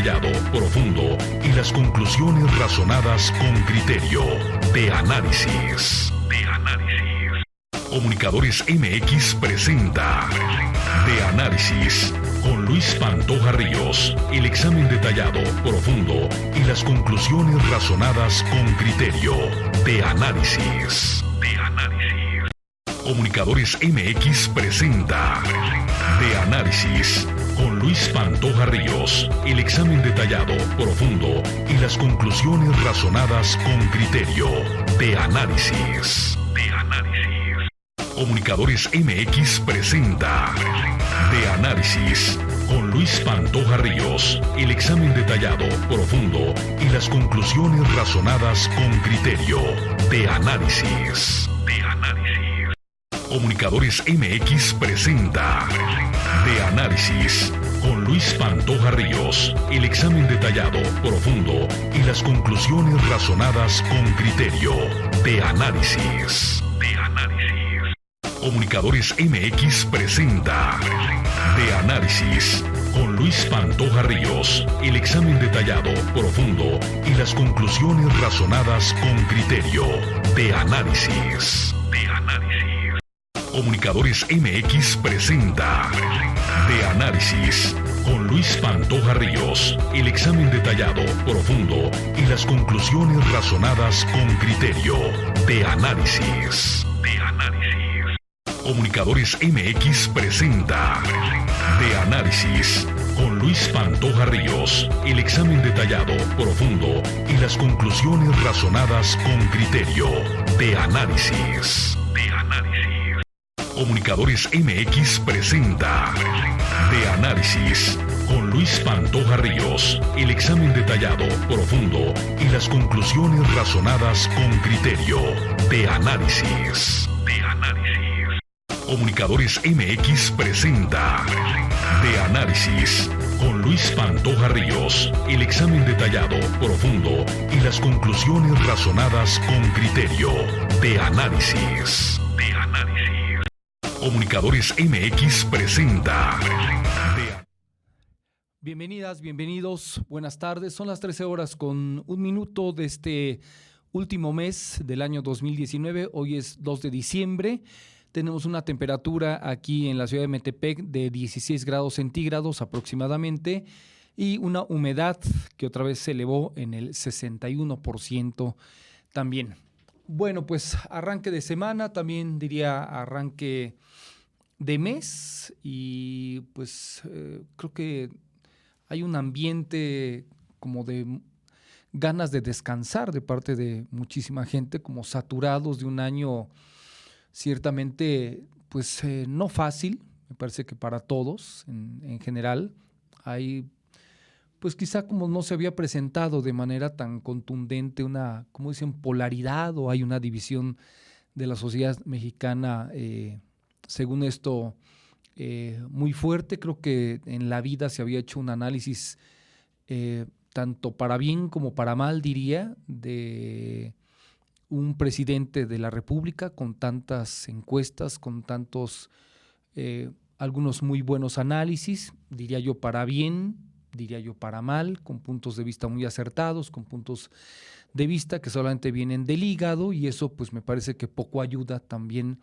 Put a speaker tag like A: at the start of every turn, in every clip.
A: detallado, profundo y las conclusiones razonadas con criterio. De Análisis. Comunicadores MX presenta De Análisis con Luis Pantoja Ríos. El examen detallado, profundo y las conclusiones razonadas con criterio. De Análisis. Comunicadores MX presenta De Análisis con Luis Pantoja Ríos. El examen detallado, profundo y las conclusiones razonadas con criterio. De Análisis. Comunicadores MX presenta De Análisis con Luis Pantoja Ríos. El examen detallado, profundo y las conclusiones razonadas con criterio. De Análisis. Comunicadores MX presenta De Análisis con Luis Pantoja Ríos. El examen detallado, profundo y las conclusiones razonadas con criterio. De Análisis. Comunicadores MX presenta De Análisis con Luis Pantoja Ríos. El examen detallado, profundo y las conclusiones razonadas con criterio. De Análisis. Comunicadores MX presenta De Análisis con Luis Pantoja Ríos. El examen detallado, profundo y las conclusiones razonadas con criterio. De Análisis. Comunicadores MX presenta De Análisis con Luis Pantoja Ríos. El examen detallado, profundo y las conclusiones razonadas con criterio. De Análisis. Comunicadores MX presenta De Análisis con Luis Pantoja Ríos. El examen detallado, profundo y las conclusiones razonadas con criterio. De Análisis. Comunicadores MX presenta De Análisis con Luis Pantoja Ríos. El examen detallado, profundo y las conclusiones razonadas con criterio. De Análisis. Comunicadores MX presenta
B: Bienvenidas, bienvenidos, buenas tardes. Son las 13 horas con un minuto de este último mes del año 2019. Hoy es 2 de diciembre. Tenemos una temperatura aquí en la ciudad de Metepec de 16 grados centígrados aproximadamente y una humedad que otra vez se elevó en el 61% también. Bueno, pues arranque de semana, también diría arranque de mes y pues creo que hay un ambiente como de ganas de descansar de parte de muchísima gente, como saturados de un año ciertamente pues no fácil, me parece que para todos en general. Hay pues quizá como no se había presentado de manera tan contundente una, como dicen, polaridad o hay una división de la sociedad mexicana, según esto, muy fuerte. Creo que en la vida se había hecho un análisis tanto para bien como para mal, diría, de un presidente de la República con tantas encuestas, con tantos, algunos muy buenos análisis, diría yo para bien, diría yo para mal, con puntos de vista muy acertados, con puntos de vista que solamente vienen del hígado y eso pues me parece que poco ayuda también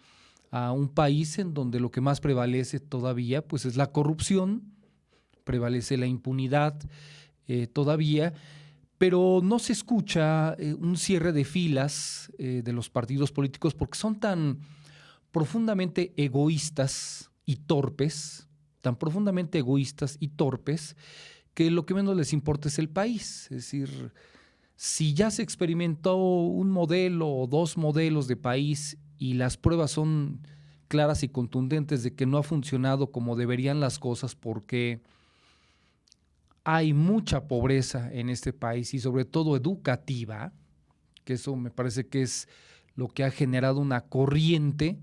B: a un país en donde lo que más prevalece todavía pues es la corrupción, prevalece la impunidad todavía, pero no se escucha un cierre de filas de los partidos políticos porque son tan profundamente egoístas y torpes, que lo que menos les importa es el país. Es decir, si ya se experimentó un modelo o dos modelos de país y las pruebas son claras y contundentes de que no ha funcionado como deberían las cosas porque hay mucha pobreza en este país y sobre todo educativa, que eso me parece que es lo que ha generado una corriente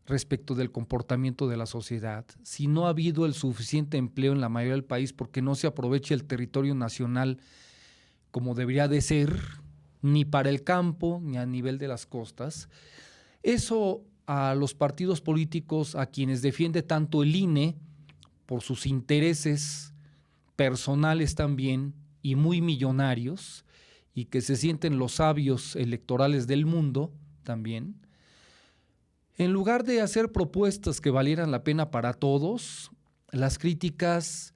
B: respecto del comportamiento de la sociedad. Si no ha habido el suficiente empleo en la mayoría del país porque no se aprovecha el territorio nacional como debería de ser, ni para el campo ni a nivel de las costas, eso a los partidos políticos, a quienes defiende tanto el INE por sus intereses personales también y muy millonarios, y que se sienten los sabios electorales del mundo también, en lugar de hacer propuestas que valieran la pena para todos, las críticas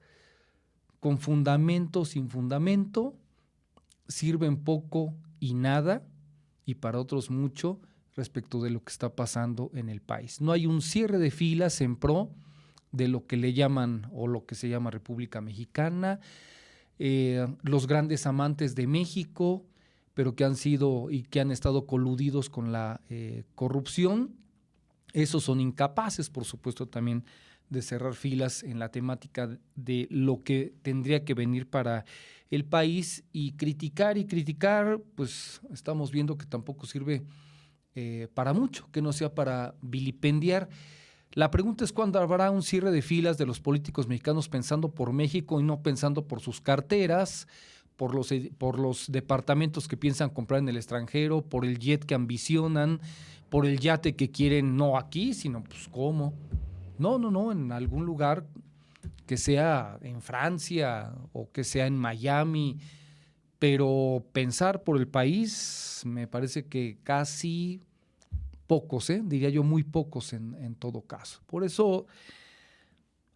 B: con fundamento, sin fundamento, sirven poco y nada, y para otros mucho, respecto de lo que está pasando en el país. No hay un cierre de filas en pro de lo que le llaman o lo que se llama República Mexicana, los grandes amantes de México, pero que han sido y que han estado coludidos con la corrupción. Esos son incapaces, por supuesto, también de cerrar filas en la temática de lo que tendría que venir para el país, y criticar, pues estamos viendo que tampoco sirve para mucho, que no sea para vilipendiar. La pregunta es cuándo habrá un cierre de filas de los políticos mexicanos pensando por México y no pensando por sus carteras, por los departamentos que piensan comprar en el extranjero, por el jet que ambicionan, por el yate que quieren, no aquí, sino pues ¿cómo? No, en algún lugar que sea en Francia o que sea en Miami, pero pensar por el país me parece que casi pocos, diría yo muy pocos en todo caso. Por eso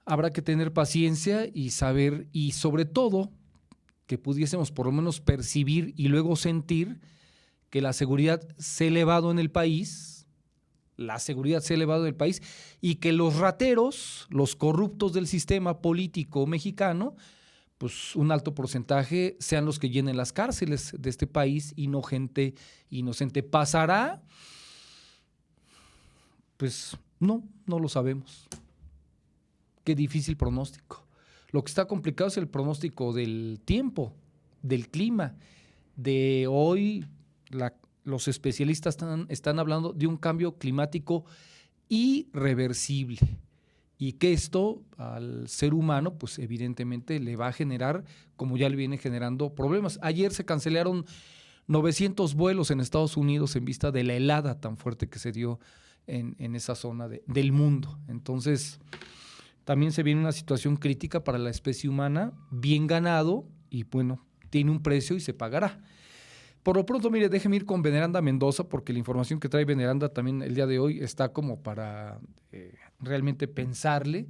B: habrá que tener paciencia y saber, y sobre todo que pudiésemos por lo menos percibir y luego sentir que la seguridad se ha elevado en el país, y que los rateros, los corruptos del sistema político mexicano, pues un alto porcentaje sean los que llenen las cárceles de este país y no gente inocente. ¿Pasará? Pues no lo sabemos. Qué difícil pronóstico. Lo que está complicado es el pronóstico del tiempo, del clima. De hoy, los especialistas están hablando de un cambio climático irreversible, y que esto al ser humano, pues evidentemente le va a generar, como ya le viene generando, problemas. Ayer se cancelaron 900 vuelos en Estados Unidos en vista de la helada tan fuerte que se dio en esa zona del mundo. Entonces, también se viene una situación crítica para la especie humana, bien ganado, y bueno, tiene un precio y se pagará. Por lo pronto, mire, déjeme ir con Veneranda Mendoza, porque la información que trae Veneranda también el día de hoy está como para realmente pensarle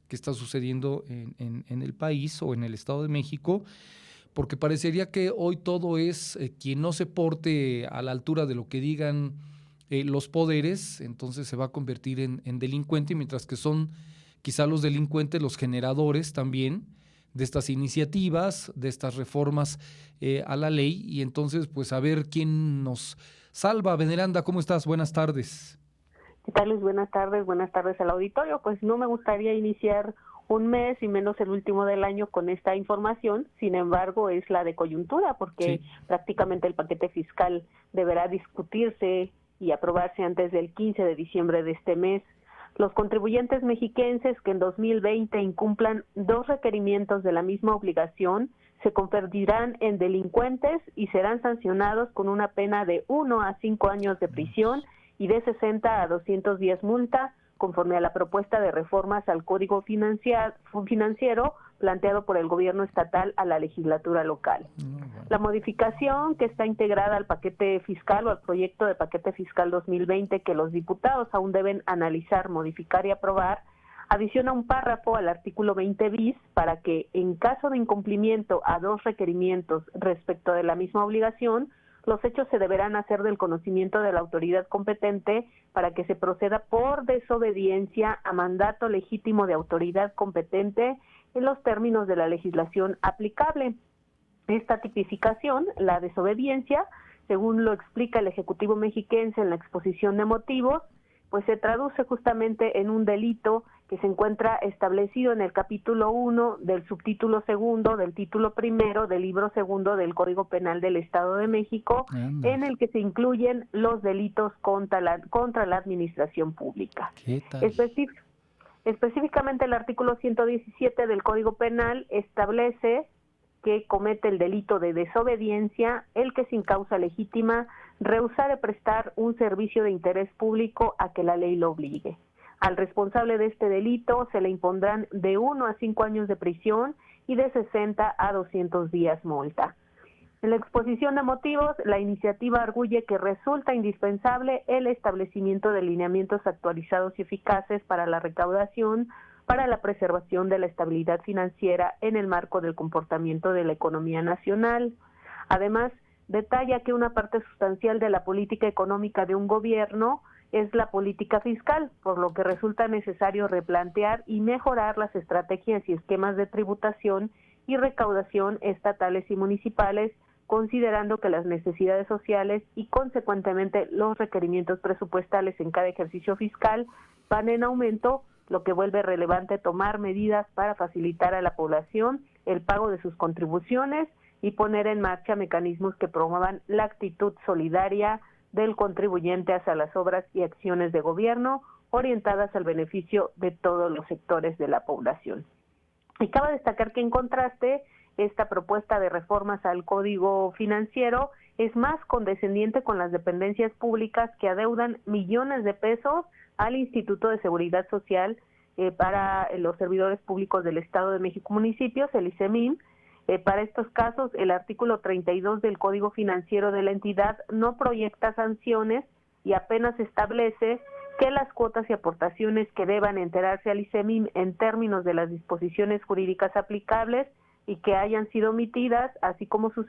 B: qué está sucediendo en el país o en el Estado de México, porque parecería que hoy todo es quien no se porte a la altura de lo que digan los poderes, entonces se va a convertir en delincuente, mientras que son quizá los delincuentes los generadores también de estas iniciativas, de estas reformas a la ley, y entonces pues a ver quién nos salva. Veneranda, ¿cómo estás? Buenas tardes.
C: ¿Qué tal, Luis? Buenas tardes al auditorio. Pues no me gustaría iniciar un mes y menos el último del año con esta información, sin embargo es la de coyuntura, porque sí, prácticamente el paquete fiscal deberá discutirse y aprobarse antes del 15 de diciembre de este mes. Los contribuyentes mexiquenses que en 2020 incumplan 2 requerimientos de la misma obligación se convertirán en delincuentes y serán sancionados con una pena de 1 a 5 años de prisión y de 60 a 200 días multa, conforme a la propuesta de reformas al Código Financiero planteado por el gobierno estatal a la legislatura local. La modificación que está integrada al paquete fiscal o al proyecto de paquete fiscal 2020 que los diputados aún deben analizar, modificar y aprobar, adiciona un párrafo al artículo 20 bis para que, en caso de incumplimiento a 2 requerimientos respecto de la misma obligación, los hechos se deberán hacer del conocimiento de la autoridad competente para que se proceda por desobediencia a mandato legítimo de autoridad competente en los términos de la legislación aplicable. Esta tipificación, la desobediencia, según lo explica el Ejecutivo mexiquense en la exposición de motivos, pues se traduce justamente en un delito que se encuentra establecido en el capítulo 1 del subtítulo 2 del título 1 del libro 2 del Código Penal del Estado de México, en el que se incluyen los delitos contra la administración pública. Específicamente el artículo 117 del Código Penal establece que comete el delito de desobediencia el que sin causa legítima rehusare prestar un servicio de interés público a que la ley lo obligue. Al responsable de este delito se le impondrán de 1 a 5 años de prisión y de 60 a 200 días multa. En la exposición de motivos, la iniciativa arguye que resulta indispensable el establecimiento de lineamientos actualizados y eficaces para la recaudación, para la preservación de la estabilidad financiera en el marco del comportamiento de la economía nacional. Además, detalla que una parte sustancial de la política económica de un gobierno es la política fiscal, por lo que resulta necesario replantear y mejorar las estrategias y esquemas de tributación y recaudación estatales y municipales, considerando que las necesidades sociales y consecuentemente los requerimientos presupuestales en cada ejercicio fiscal van en aumento, lo que vuelve relevante tomar medidas para facilitar a la población el pago de sus contribuciones y poner en marcha mecanismos que promuevan la actitud solidaria del contribuyente hacia las obras y acciones de gobierno orientadas al beneficio de todos los sectores de la población. Y cabe destacar que en contraste, esta propuesta de reformas al Código Financiero es más condescendiente con las dependencias públicas que adeudan millones de pesos al Instituto de Seguridad Social para los servidores públicos del Estado de México Municipios, el ICEMIM. Para estos casos, el artículo 32 del Código Financiero de la entidad no proyecta sanciones y apenas establece que las cuotas y aportaciones que deban enterarse al ICEMIM en términos de las disposiciones jurídicas aplicables y que hayan sido omitidas, así como sus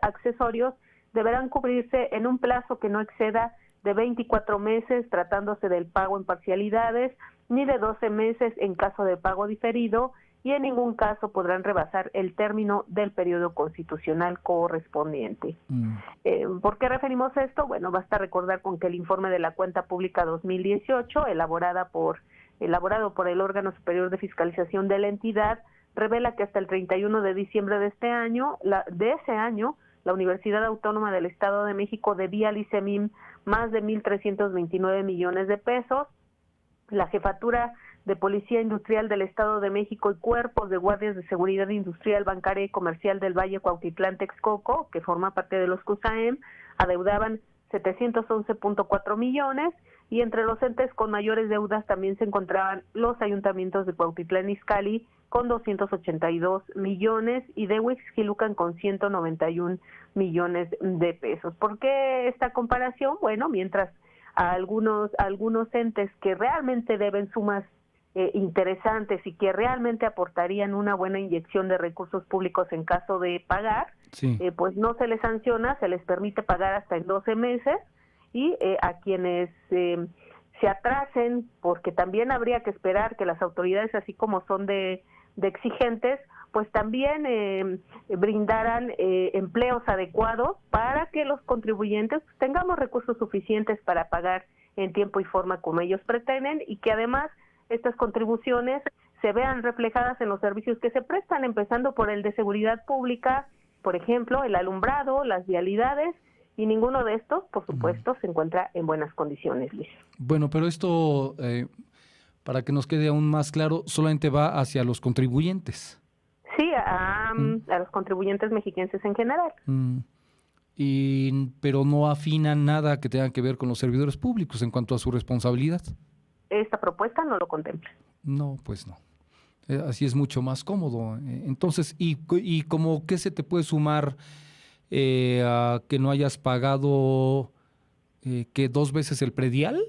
C: accesorios, deberán cubrirse en un plazo que no exceda de 24 meses, tratándose del pago en parcialidades, ni de 12 meses en caso de pago diferido, y en ningún caso podrán rebasar el término del periodo constitucional correspondiente. ¿Por qué referimos esto? Bueno, basta recordar con que el informe de la Cuenta Pública 2018, elaborado por el órgano superior de fiscalización de la entidad, revela que hasta el 31 de diciembre de ese año, la Universidad Autónoma del Estado de México debía al ICEMIM más de 1,329 millones de pesos. La Jefatura de Policía Industrial del Estado de México y cuerpos de guardias de seguridad industrial, bancaria y comercial del Valle Cuautitlán Texcoco, que forma parte de los CUSAEM, adeudaban 711.4 millones, y entre los entes con mayores deudas también se encontraban los ayuntamientos de Cuautitlán Izcalli con 282 millones y de Huixquilucan con 191 millones de pesos. ¿Por qué esta comparación? Bueno, mientras a algunos entes que realmente deben sumas interesantes y que realmente aportarían una buena inyección de recursos públicos en caso de pagar, sí, pues no se les sanciona, se les permite pagar hasta en 12 meses, y a quienes se atrasen, porque también habría que esperar que las autoridades, así como son de exigentes, pues también brindaran empleos adecuados para que los contribuyentes tengamos recursos suficientes para pagar en tiempo y forma como ellos pretenden, y que además estas contribuciones se vean reflejadas en los servicios que se prestan, empezando por el de seguridad pública, por ejemplo, el alumbrado, las vialidades, y ninguno de estos, por supuesto, se encuentra en buenas condiciones, Luis.
B: Bueno, pero esto, para que nos quede aún más claro, solamente va hacia los contribuyentes.
C: Sí, a los contribuyentes mexiquenses en general.
B: Pero no afinan nada que tenga que ver con los servidores públicos en cuanto a su responsabilidad.
C: Esta propuesta no lo contempla.
B: No, pues no. Así es mucho más cómodo. Entonces, ¿y como qué se te puede sumar a que no hayas pagado que 2 veces el predial?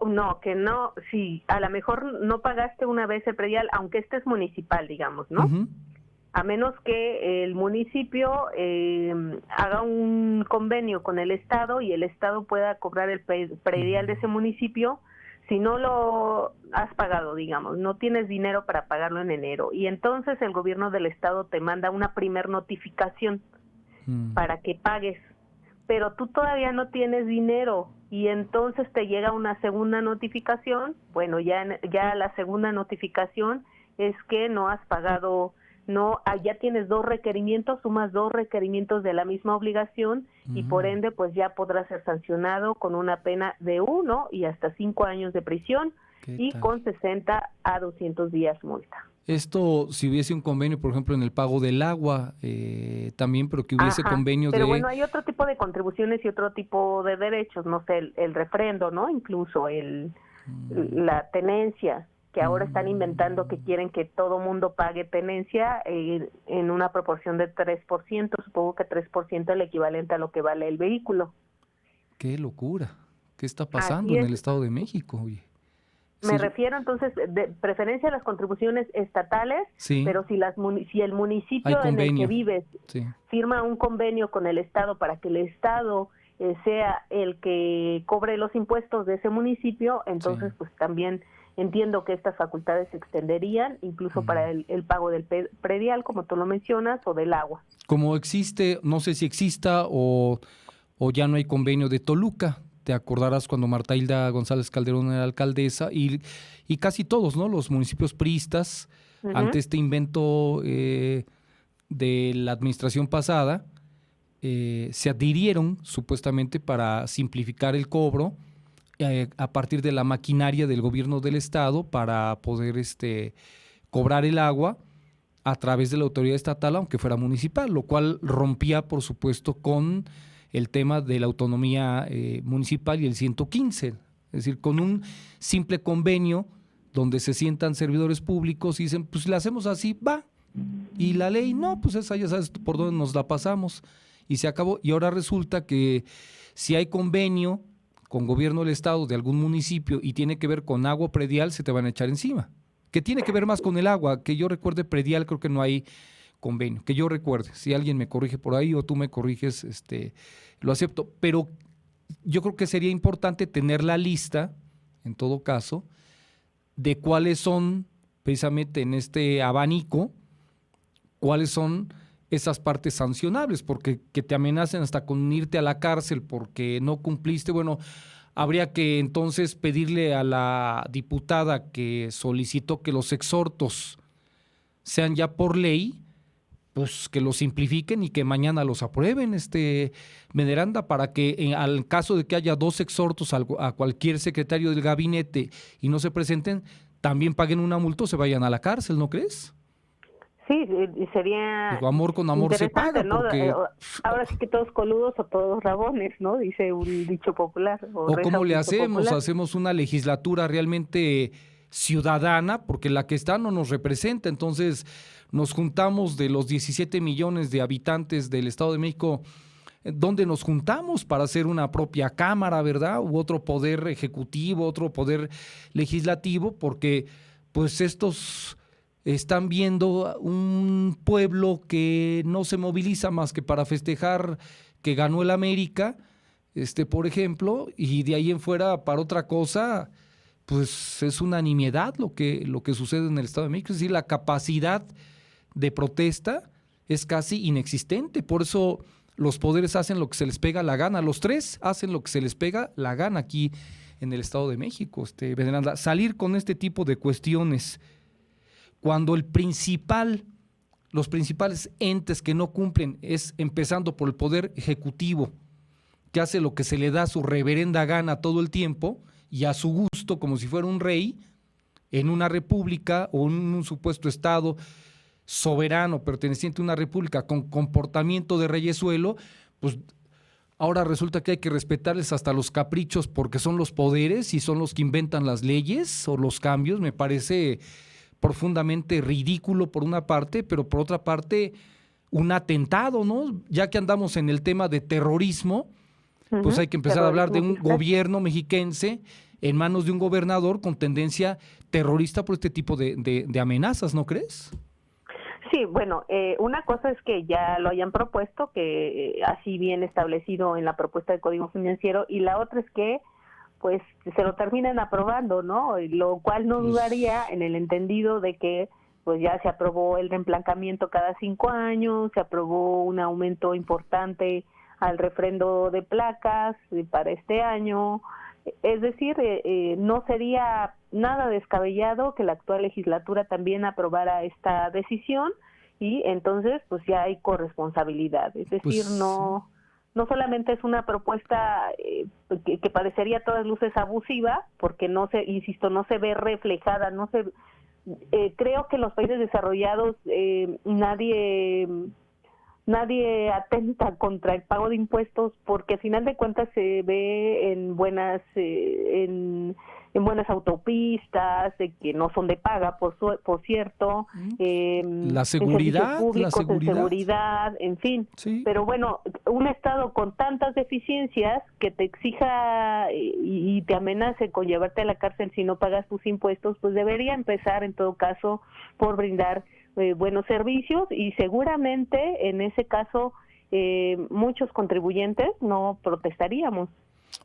C: No, que no, sí, a lo mejor no pagaste una vez el predial, aunque este es municipal, digamos, ¿no? Uh-huh. A menos que el municipio haga un convenio con el Estado y el Estado pueda cobrar el predial de ese municipio. Si no lo has pagado, digamos, no tienes dinero para pagarlo en enero, y entonces el gobierno del Estado te manda una primer notificación para que pagues, pero tú todavía no tienes dinero, y entonces te llega una segunda notificación. Bueno, ya la segunda notificación es que no has pagado, ya tienes 2 requerimientos, sumas 2 requerimientos de la misma obligación, y por ende pues ya podrás ser sancionado con una pena de 1 y hasta 5 años de prisión y con 60 a 200 días multa.
B: Esto, si hubiese un convenio, por ejemplo, en el pago del agua, también, pero que hubiese convenios
C: pero bueno, hay otro tipo de contribuciones y otro tipo de derechos, no sé, el refrendo, ¿no? Incluso la tenencia. que ahora están inventando que quieren que todo mundo pague tenencia en una proporción de 3%, supongo que 3% el equivalente a lo que vale el vehículo.
B: ¡Qué locura! ¿Qué está pasando
C: Así
B: en
C: es.
B: el Estado de México? Oye?
C: Me
B: Sí,
C: refiero entonces de preferencia a las contribuciones estatales,
B: sí,
C: pero si el
B: hay
C: municipio en el que
B: convenio.
C: vives
B: Sí.
C: firma un convenio con el Estado para que el Estado sea el que cobre los impuestos de ese municipio, entonces
B: Sí.
C: pues también entiendo que estas facultades se extenderían incluso para el pago del predial, como tú lo mencionas, o del agua.
B: Como existe, no sé si exista o ya no hay convenio de Toluca. Te acordarás cuando Marta Hilda González Calderón era alcaldesa y casi todos, ¿no? Los municipios priistas, ante
C: Uh-huh.
B: este invento de la administración pasada, se adhirieron supuestamente para simplificar el cobro a partir de la maquinaria del gobierno del estado para poder cobrar el agua a través de la autoridad estatal, aunque fuera municipal, lo cual rompía, por supuesto, con el tema de la autonomía municipal y el 115, es decir, con un simple convenio donde se sientan servidores públicos y dicen, pues le hacemos así, va, y la ley, no, pues esa ya sabes por dónde nos la pasamos, y se acabó, y ahora resulta que si hay convenio con gobierno del estado de algún municipio y tiene que ver con agua predial, se te van a echar encima. Que tiene que ver más con el agua, que yo recuerde predial, creo que no hay convenio, que yo recuerde. Si alguien me corrige por ahí o tú me corriges, lo acepto. Pero yo creo que sería importante tener la lista, en todo caso, de cuáles son, precisamente en este abanico, cuáles son esas partes sancionables, porque que te amenacen hasta con irte a la cárcel porque no cumpliste, bueno, habría que entonces pedirle a la diputada que solicitó que los exhortos sean ya por ley, pues que los simplifiquen y que mañana los aprueben, Veneranda, para que al caso de que haya dos exhortos a cualquier secretario del gabinete y no se presenten, también paguen una multa o se vayan a la cárcel, ¿no crees?
C: Sí, sería
B: Digo, amor con amor se
C: interesante,
B: paga,
C: ¿no?
B: porque
C: Ahora sí que todos coludos o todos rabones, ¿no? Dice un dicho popular, o
B: ¿o
C: reza
B: cómo
C: un
B: le
C: dicho
B: hacemos?
C: popular.
B: Hacemos una legislatura realmente ciudadana, porque la que está no nos representa. Entonces, nos juntamos de los 17 millones de habitantes del Estado de México, ¿dónde nos juntamos para hacer una propia cámara, verdad? U otro poder ejecutivo, otro poder legislativo, porque pues estos están viendo un pueblo que no se moviliza más que para festejar que ganó el América, por ejemplo, y de ahí en fuera para otra cosa, pues es una nimiedad lo que sucede en el Estado de México. Es decir, la capacidad de protesta es casi inexistente. Por eso los poderes hacen lo que se les pega la gana. Los tres hacen lo que se les pega la gana aquí en el Estado de México. Veneranda, salir con este tipo de cuestiones cuando los principales entes que no cumplen es empezando por el Poder Ejecutivo, que hace lo que se le da a su reverenda gana todo el tiempo y a su gusto, como si fuera un rey, en una república o en un supuesto estado soberano perteneciente a una república con comportamiento de reyesuelo, pues ahora resulta que hay que respetarles hasta los caprichos porque son los poderes y son los que inventan las leyes o los cambios. Me parece profundamente ridículo por una parte, pero por otra parte un atentado, ¿no? Ya que andamos en el tema de terrorismo, pues hay que empezar a hablar de un gobierno mexiquense en manos de un gobernador con tendencia terrorista por este tipo de amenazas, ¿no crees?
C: Sí, bueno, una cosa es que ya lo hayan propuesto, que así bien establecido en la propuesta de Código Financiero, y la otra es que pues se lo terminan aprobando, ¿no? Lo cual no dudaría en el entendido de que pues ya se aprobó el reemplancamiento cada 5 años, se aprobó un aumento importante al refrendo de placas para este año. Es decir, no sería nada descabellado que la actual legislatura también aprobara esta decisión y entonces pues ya hay corresponsabilidad. Es decir,
B: Pues,
C: no solamente es una propuesta que parecería a todas luces abusiva, porque insisto, no se ve reflejada, creo que en los países desarrollados nadie atenta contra el pago de impuestos porque al final de cuentas se ve en en buenas autopistas, que no son de paga, por cierto,
B: la seguridad,
C: públicos, en seguridad, en fin.
B: Sí.
C: Pero bueno, un Estado con tantas deficiencias que te exija y te amenace con llevarte a la cárcel si no pagas tus impuestos, pues debería empezar en todo caso por brindar buenos servicios, y seguramente en ese caso muchos contribuyentes no protestaríamos.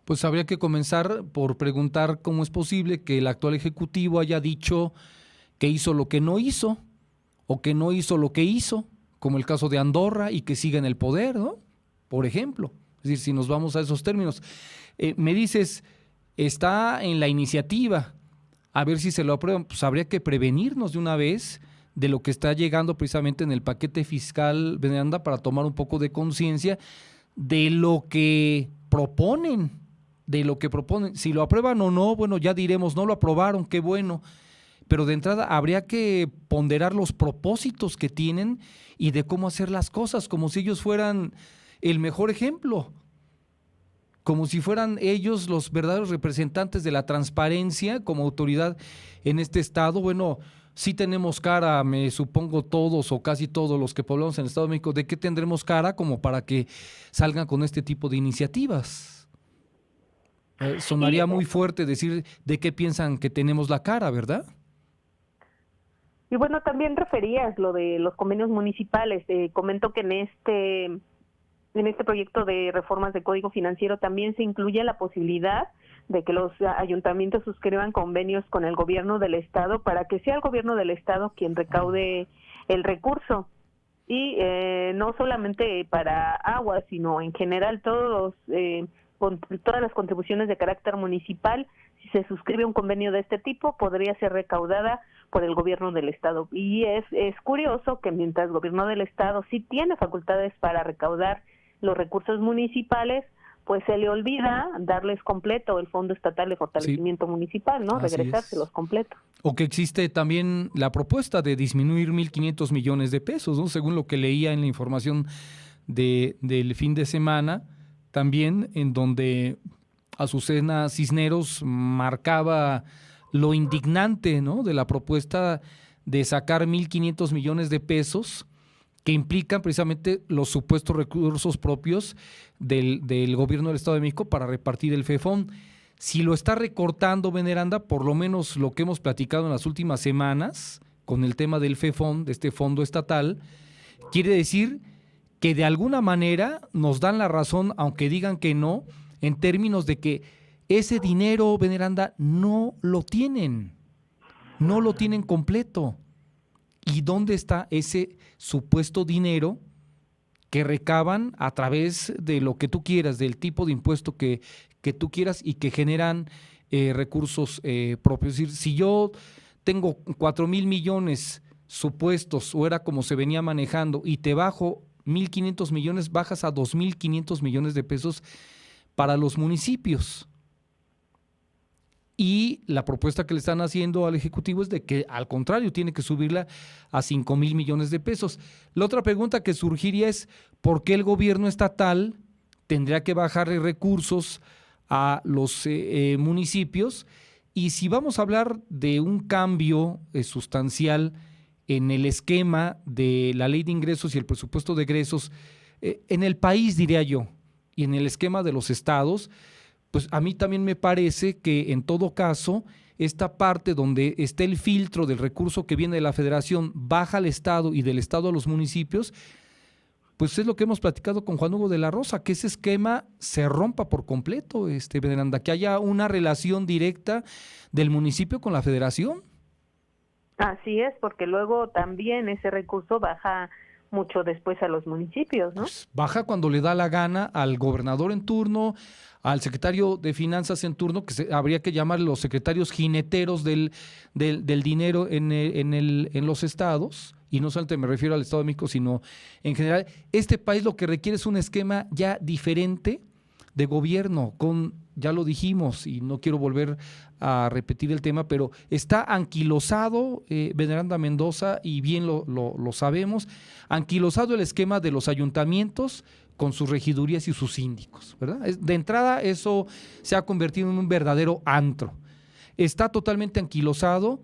B: Pues habría que comenzar por preguntar cómo es posible que el actual Ejecutivo haya dicho que hizo lo que no hizo, o que no hizo lo que hizo, como el caso de Andorra, y que siga en el poder, ¿no? Por ejemplo. Es decir, si nos vamos a esos términos. Me dices, está en la iniciativa, a ver si se lo aprueban. Pues habría que prevenirnos de una vez de lo que está llegando precisamente en el paquete fiscal, Veneranda, para tomar un poco de conciencia de lo que proponen, si lo aprueban o no, bueno, ya diremos, no lo aprobaron, qué bueno, pero de entrada habría que ponderar los propósitos que tienen y de cómo hacer las cosas, como si ellos fueran el mejor ejemplo, como si fueran ellos los verdaderos representantes de la transparencia como autoridad en este estado. Bueno, sí tenemos cara, me supongo todos o casi todos los que poblamos en el Estado de México, ¿de qué tendremos cara como para que salgan con este tipo de iniciativas? Sonaría muy fuerte decir de qué piensan que tenemos la cara, ¿verdad?
C: Y bueno, también referías lo de los convenios municipales. Comento que en este proyecto de reformas de Código Financiero también se incluye la posibilidad de que los ayuntamientos suscriban convenios con el gobierno del estado para que sea el gobierno del estado quien recaude el recurso, y no solamente para agua, sino en general todas las contribuciones de carácter municipal. Si se suscribe un convenio de este tipo, podría ser recaudada por el gobierno del estado. Y es curioso que mientras el gobierno del estado sí tiene facultades para recaudar los recursos municipales, pues se le olvida darles completo el Fondo Estatal de Fortalecimiento Municipal, ¿no? Regresárselos completo.
B: O que existe también la propuesta de disminuir 1,500 millones de pesos, ¿no? Según lo que leía en la información del fin de semana, también en donde Azucena Cisneros marcaba lo indignante, ¿no?, de la propuesta de sacar 1,500 millones de pesos que implican precisamente los supuestos recursos propios del gobierno del Estado de México para repartir el FEFON. Si lo está recortando, Veneranda, por lo menos lo que hemos platicado en las últimas semanas con el tema del FEFON, de este fondo estatal, quiere decir que de alguna manera nos dan la razón, aunque digan que no, en términos de que ese dinero, Veneranda, no lo tienen completo. ¿Y dónde está ese supuesto dinero que recaban a través de lo que tú quieras, del tipo de impuesto que tú quieras y que generan recursos propios? Es decir, si yo tengo 4,000 millones supuestos, o era como se venía manejando, y te bajo 1,500 millones, bajas a 2,500 millones de pesos para los municipios. Y la propuesta que le están haciendo al Ejecutivo es de que, al contrario, tiene que subirla a 5,000 millones de pesos. La otra pregunta que surgiría es, ¿por qué el gobierno estatal tendría que bajarle recursos a los municipios? Y si vamos a hablar de un cambio sustancial en el esquema de la ley de ingresos y el presupuesto de egresos en el país, diría yo, y en el esquema de los estados, pues a mí también me parece que en todo caso esta parte donde está el filtro del recurso que viene de la federación baja al estado y del estado a los municipios, pues es lo que hemos platicado con Juan Hugo de la Rosa, que ese esquema se rompa por completo, Veneranda, que haya una relación directa del municipio con la federación.
C: Así es, porque luego también ese recurso baja mucho después a los municipios, ¿no?
B: Pues baja cuando le da la gana al gobernador en turno, al secretario de Finanzas en turno, que habría que llamar los secretarios jineteros del dinero en los estados, y no solamente me refiero al Estado de México, sino en general. Este país lo que requiere es un esquema ya diferente de gobierno, ya lo dijimos y no quiero volver a repetir el tema, pero está anquilosado, Veneranda Mendoza, y bien lo sabemos, anquilosado el esquema de los ayuntamientos con sus regidurías y sus síndicos, ¿verdad? De entrada eso se ha convertido en un verdadero antro. Está totalmente anquilosado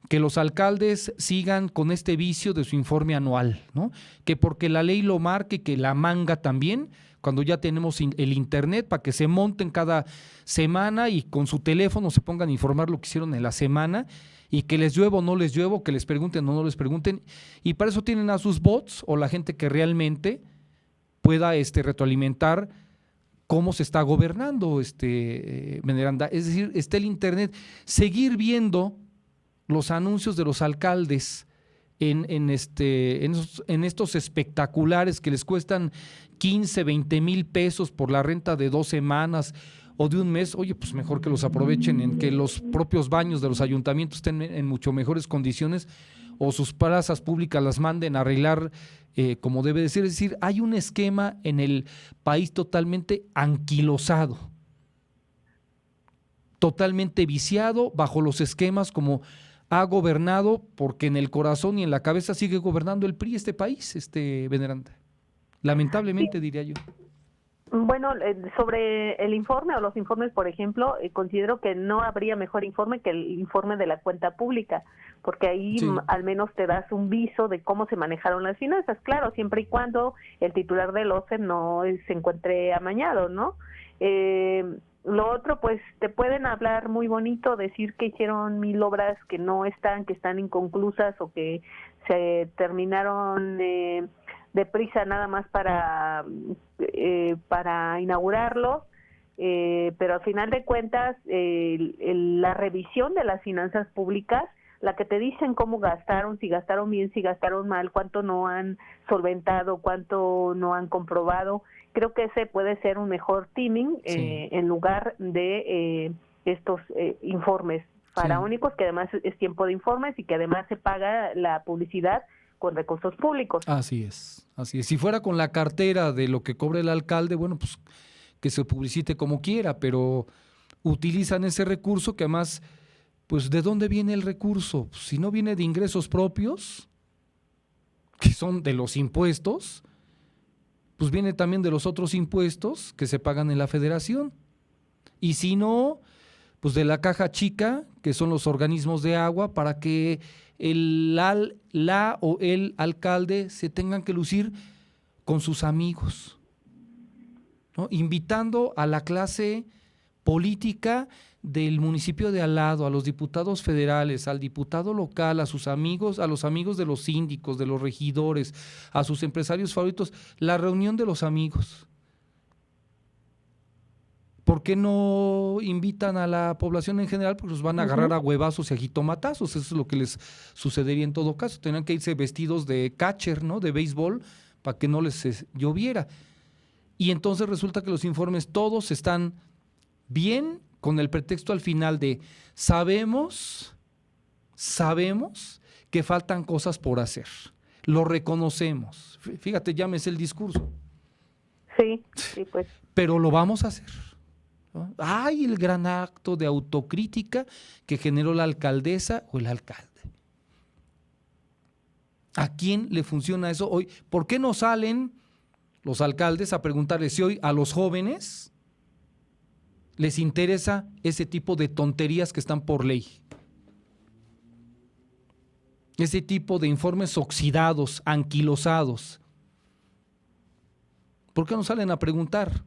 B: que los alcaldes sigan con este vicio de su informe anual, ¿no? Que porque la ley lo marque, que la manga también, cuando ya tenemos el internet para que se monten cada semana y con su teléfono se pongan a informar lo que hicieron en la semana, y que les llueva o no les llueva, que les pregunten o no les pregunten, y para eso tienen a sus bots o la gente que realmente pueda retroalimentar cómo se está gobernando, Veneranda. Es decir, está el internet, seguir viendo los anuncios de los alcaldes en estos espectaculares que les cuestan 15, 20 mil pesos por la renta de 2 semanas o de un mes. Oye, pues mejor que los aprovechen en que los propios baños de los ayuntamientos estén en mucho mejores condiciones, o sus plazas públicas las manden a arreglar como debe de ser. Es decir, hay un esquema en el país totalmente anquilosado, totalmente viciado bajo los esquemas como ha gobernado, porque en el corazón y en la cabeza sigue gobernando el PRI este país, Veneranda. Lamentablemente, diría yo.
C: Bueno, sobre el informe o los informes, por ejemplo, considero que no habría mejor informe que el informe de la cuenta pública, porque ahí sí, al menos te das un viso de cómo se manejaron las finanzas, claro, siempre y cuando el titular del OCE no se encuentre amañado, ¿no? Lo otro, pues te pueden hablar muy bonito, decir que hicieron 1000 obras que no están, que están inconclusas o que se terminaron deprisa nada más para inaugurarlo, pero al final de cuentas la revisión de las finanzas públicas, la que te dicen cómo gastaron, si gastaron bien, si gastaron mal, cuánto no han solventado, cuánto no han comprobado, creo que ese puede ser un mejor teaming en lugar de estos informes faraónicos, que además es tiempo de informes y que además se paga la publicidad con recursos públicos.
B: Así es, así es. Si fuera con la cartera de lo que cobra el alcalde, bueno, pues que se publicite como quiera, pero utilizan ese recurso que además, pues ¿de dónde viene el recurso? Pues, si no viene de ingresos propios, que son de los impuestos, pues viene también de los otros impuestos que se pagan en la federación. Y si no, pues de la caja chica, que son los organismos de agua, para que la o el alcalde se tengan que lucir con sus amigos, ¿no? Invitando a la clase política del municipio de al lado, a los diputados federales, al diputado local, a sus amigos, a los amigos de los síndicos, de los regidores, a sus empresarios favoritos, la reunión de los amigos. ¿Por qué no invitan a la población en general? Porque los van a agarrar a huevazos y a jitomatazos. Eso es lo que les sucedería en todo caso. Tenían que irse vestidos de catcher, ¿no? De béisbol, para que no les lloviera. Y entonces resulta que los informes todos están bien, con el pretexto al final de sabemos que faltan cosas por hacer. Lo reconocemos. Fíjate, llámese el discurso.
C: Sí, pues.
B: Pero lo vamos a hacer, ¿no? Ay, el gran acto de autocrítica que generó la alcaldesa o el alcalde. ¿A quién le funciona eso hoy? ¿Por qué no salen los alcaldes a preguntarles si hoy a los jóvenes les interesa ese tipo de tonterías que están por ley? Ese tipo de informes oxidados, anquilosados. ¿Por qué no salen a preguntar?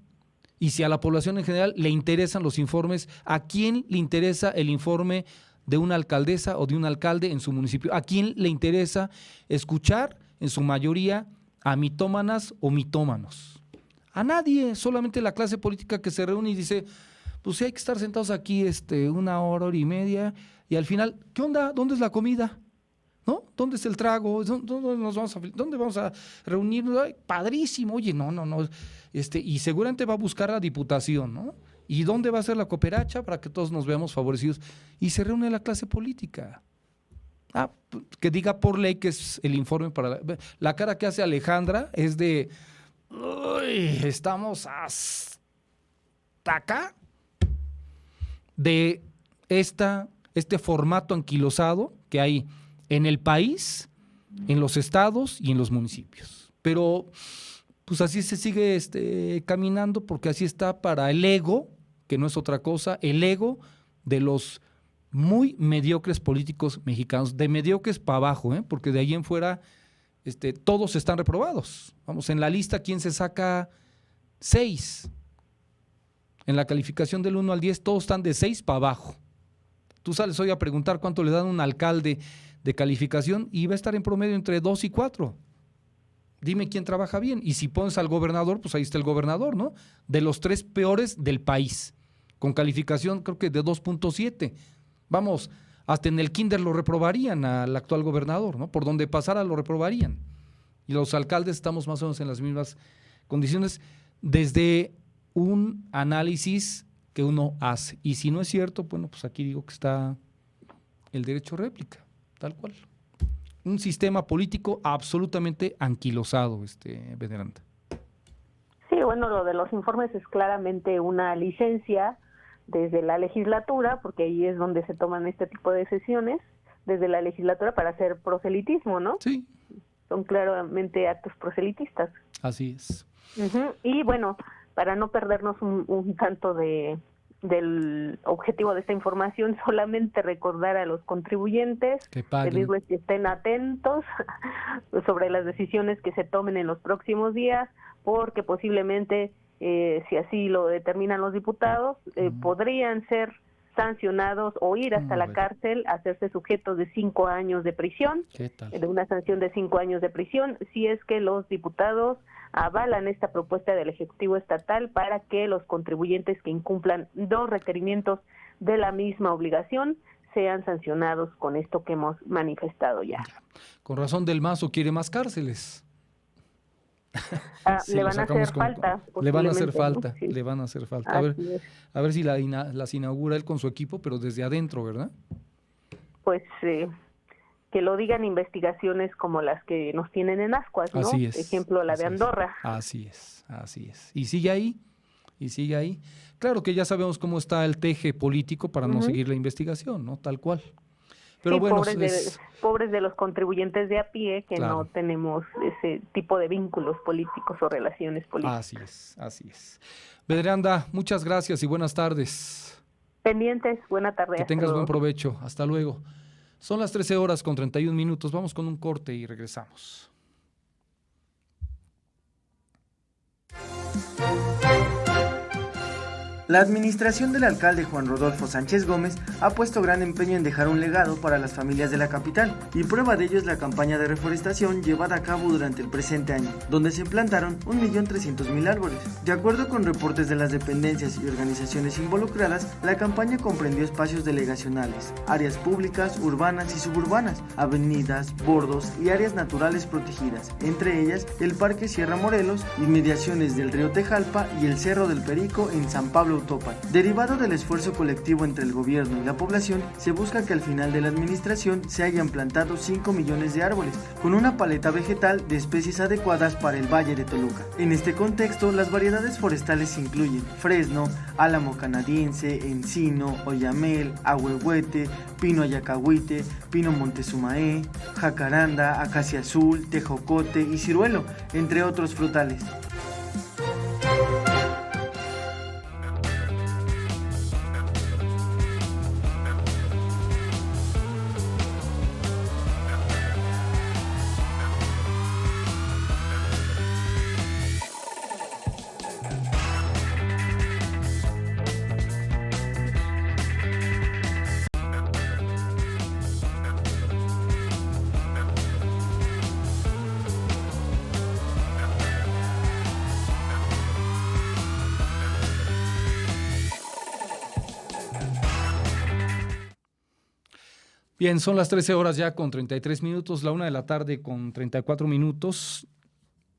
B: Y si a la población en general le interesan los informes, ¿a quién le interesa el informe de una alcaldesa o de un alcalde en su municipio? ¿A quién le interesa escuchar, en su mayoría, a mitómanas o mitómanos? A nadie, solamente la clase política que se reúne y dice, pues sí hay que estar sentados aquí 1 hora, hora y media, y al final, ¿qué onda? ¿Dónde es la comida? ¿No? ¿Dónde es el trago? ¿Dónde vamos a reunirnos? Ay, padrísimo, oye, no. Y seguramente va a buscar la diputación, ¿no? ¿Y dónde va a ser la cooperacha para que todos nos veamos favorecidos? Y se reúne la clase política. Que diga por ley que es el informe para la cara que hace Alejandra es de, uy, estamos hasta acá de este formato anquilosado que hay en el país, en los estados y en los municipios. Pero pues así se sigue caminando, porque así está para el ego, que no es otra cosa, el ego de los muy mediocres políticos mexicanos, de mediocres para abajo, porque de ahí en fuera todos están reprobados. Vamos, en la lista, ¿quién se saca 6? En la calificación del 1 al 10, todos están de 6 para abajo. Tú sales hoy a preguntar cuánto le dan a un alcalde de calificación y va a estar en promedio entre 2 y 4. Dime quién trabaja bien. Y si pones al gobernador, pues ahí está el gobernador, ¿no? De los 3 peores del país, con calificación creo que de 2.7. Vamos, hasta en el kinder lo reprobarían al actual gobernador, ¿no? Por donde pasara lo reprobarían. Y los alcaldes estamos más o menos en las mismas condiciones desde un análisis que uno hace. Y si no es cierto, bueno, pues aquí digo que está el derecho a réplica, tal cual. Un sistema político absolutamente anquilosado, Veneranda.
C: Sí, bueno, lo de los informes es claramente una licencia desde la legislatura, porque ahí es donde se toman este tipo de decisiones, desde la legislatura para hacer proselitismo, ¿no?
B: Sí.
C: Son claramente actos proselitistas.
B: Así es.
C: Y bueno, para no perdernos un tanto del objetivo de esta información, solamente recordar a los contribuyentes, pedirles que estén atentos sobre las decisiones que se tomen en los próximos días, porque posiblemente, si así lo determinan los diputados, podrían ser sancionados o ir hasta la cárcel, hacerse sujetos de 5 años de prisión, de una sanción de 5 años de prisión, si es que los diputados avalan esta propuesta del Ejecutivo Estatal para que los contribuyentes que incumplan 2 requerimientos de la misma obligación sean sancionados con esto que hemos manifestado ya.
B: Con razón Del Mazo quiere más cárceles.
C: Le van a hacer falta.
B: Le van a hacer falta,
C: ¿no? Sí.
B: Le van a hacer falta. A ver si las inaugura él con su equipo, pero desde adentro, ¿verdad?
C: Pues que lo digan investigaciones como las que nos tienen en Ascuas, ¿no?
B: Así es.
C: Ejemplo, la de Andorra.
B: Así es. Y sigue ahí. Claro que ya sabemos cómo está el teje político para no seguir la investigación, ¿no? Tal cual. Pero
C: sí,
B: bueno,
C: pobres de los contribuyentes de a pie que
B: claro,
C: no tenemos ese tipo de vínculos políticos o relaciones políticas.
B: Así es. Veneranda, muchas gracias y buenas tardes.
C: Pendientes, buena tarde.
B: Que tengas buen provecho. Hasta luego. Son las 13:31. Vamos con un corte y regresamos.
D: La administración del alcalde Juan Rodolfo Sánchez Gómez ha puesto gran empeño en dejar un legado para las familias de la capital, y prueba de ello es la campaña de reforestación llevada a cabo durante el presente año, donde se plantaron 1.300.000 árboles. De acuerdo con reportes de las dependencias y organizaciones involucradas, la campaña comprendió espacios delegacionales, áreas públicas, urbanas y suburbanas, avenidas, bordos y áreas naturales protegidas, entre ellas el Parque Sierra Morelos, inmediaciones del río Tejalpa y el Cerro del Perico en San Pablo Utopan. Derivado del esfuerzo colectivo entre el gobierno y la población, se busca que al final de la administración se hayan plantado 5 millones de árboles, con una paleta vegetal de especies adecuadas para el Valle de Toluca. En este contexto, las variedades forestales incluyen fresno, álamo canadiense, encino, oyamel, ahuehuete, pino ayacahuite, pino montezumaé, jacaranda, acacia azul, tejocote y ciruelo, entre otros frutales.
B: Bien, son las 13 ya con 33 minutos, la 1 con 34 minutos,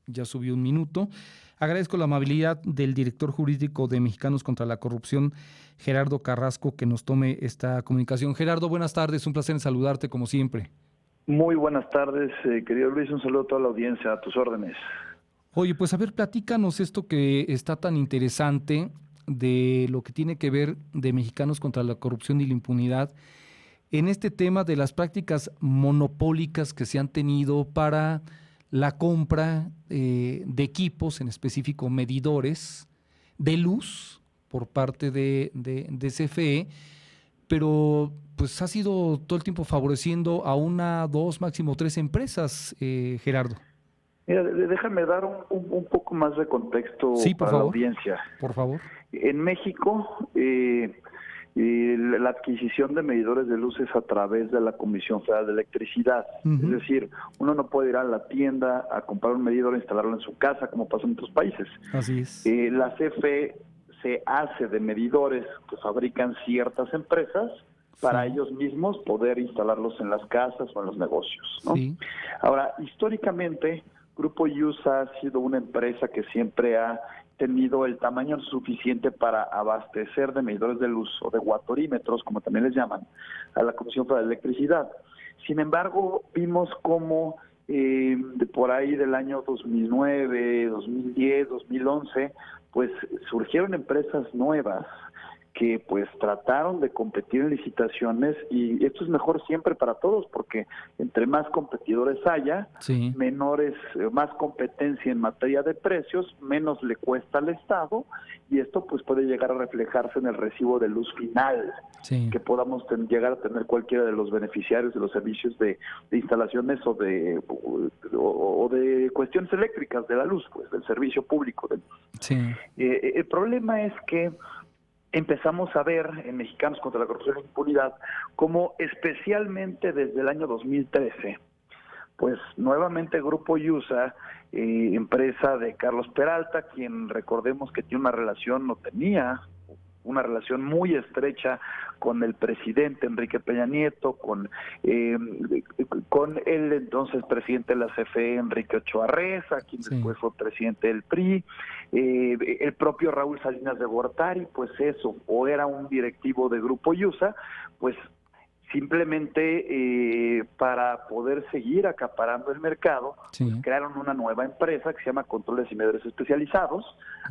B: ya subió un minuto. Agradezco la amabilidad del director jurídico de Mexicanos contra la Corrupción, Gerardo Carrasco, que nos tome esta comunicación. Gerardo, buenas tardes, un placer en saludarte como siempre.
E: Muy buenas tardes, querido Luis, un saludo a toda la audiencia, a tus órdenes.
B: Oye, pues a ver, platícanos esto que está tan interesante de lo que tiene que ver de Mexicanos contra la Corrupción y la Impunidad, en este tema de las prácticas monopólicas que se han tenido para la compra de equipos, en específico medidores de luz por parte de CFE, pero pues ha sido todo el tiempo favoreciendo a una, dos, máximo tres empresas, Gerardo.
E: Mira, déjame dar un poco más de contexto para la audiencia.
B: Por favor.
E: En México, la adquisición de medidores de luz es a través de la Comisión Federal de Electricidad. Es decir, uno no puede ir a la tienda a comprar un medidor e instalarlo en su casa, como pasa en otros países.
B: Así es.
E: La CFE se hace de medidores que fabrican ciertas empresas para ellos mismos poder instalarlos en las casas o en los negocios, ¿no? Sí. Ahora, históricamente, Grupo IUSA ha sido una empresa que siempre ha tenido el tamaño suficiente para abastecer de medidores de luz o de watorímetros, como también les llaman, a la Comisión Federal de Electricidad. Sin embargo, vimos cómo por ahí del año 2009, 2010, 2011, pues surgieron empresas nuevas que pues trataron de competir en licitaciones, y esto es mejor siempre para todos, porque entre más competidores haya, más competencia en materia de precios, menos le cuesta al Estado, y esto pues puede llegar a reflejarse en el recibo de luz final, que podamos llegar a tener cualquiera de los beneficiarios de los servicios de instalaciones o de cuestiones eléctricas de la luz, pues del servicio público de luz. El problema es que empezamos a ver en Mexicanos contra la Corrupción e Impunidad como especialmente desde el año 2013, pues nuevamente Grupo IUSA, empresa de Carlos Peralta, quien recordemos que tiene tenía una relación muy estrecha con el presidente Enrique Peña Nieto, con el entonces presidente de la CFE, Enrique Ochoa Reza, quien después fue presidente del PRI, el propio Raúl Salinas de Gortari, pues eso, o era un directivo de Grupo IUSA, pues simplemente para poder seguir acaparando el mercado, pues crearon una nueva empresa que se llama Controles y Medidores Especializados,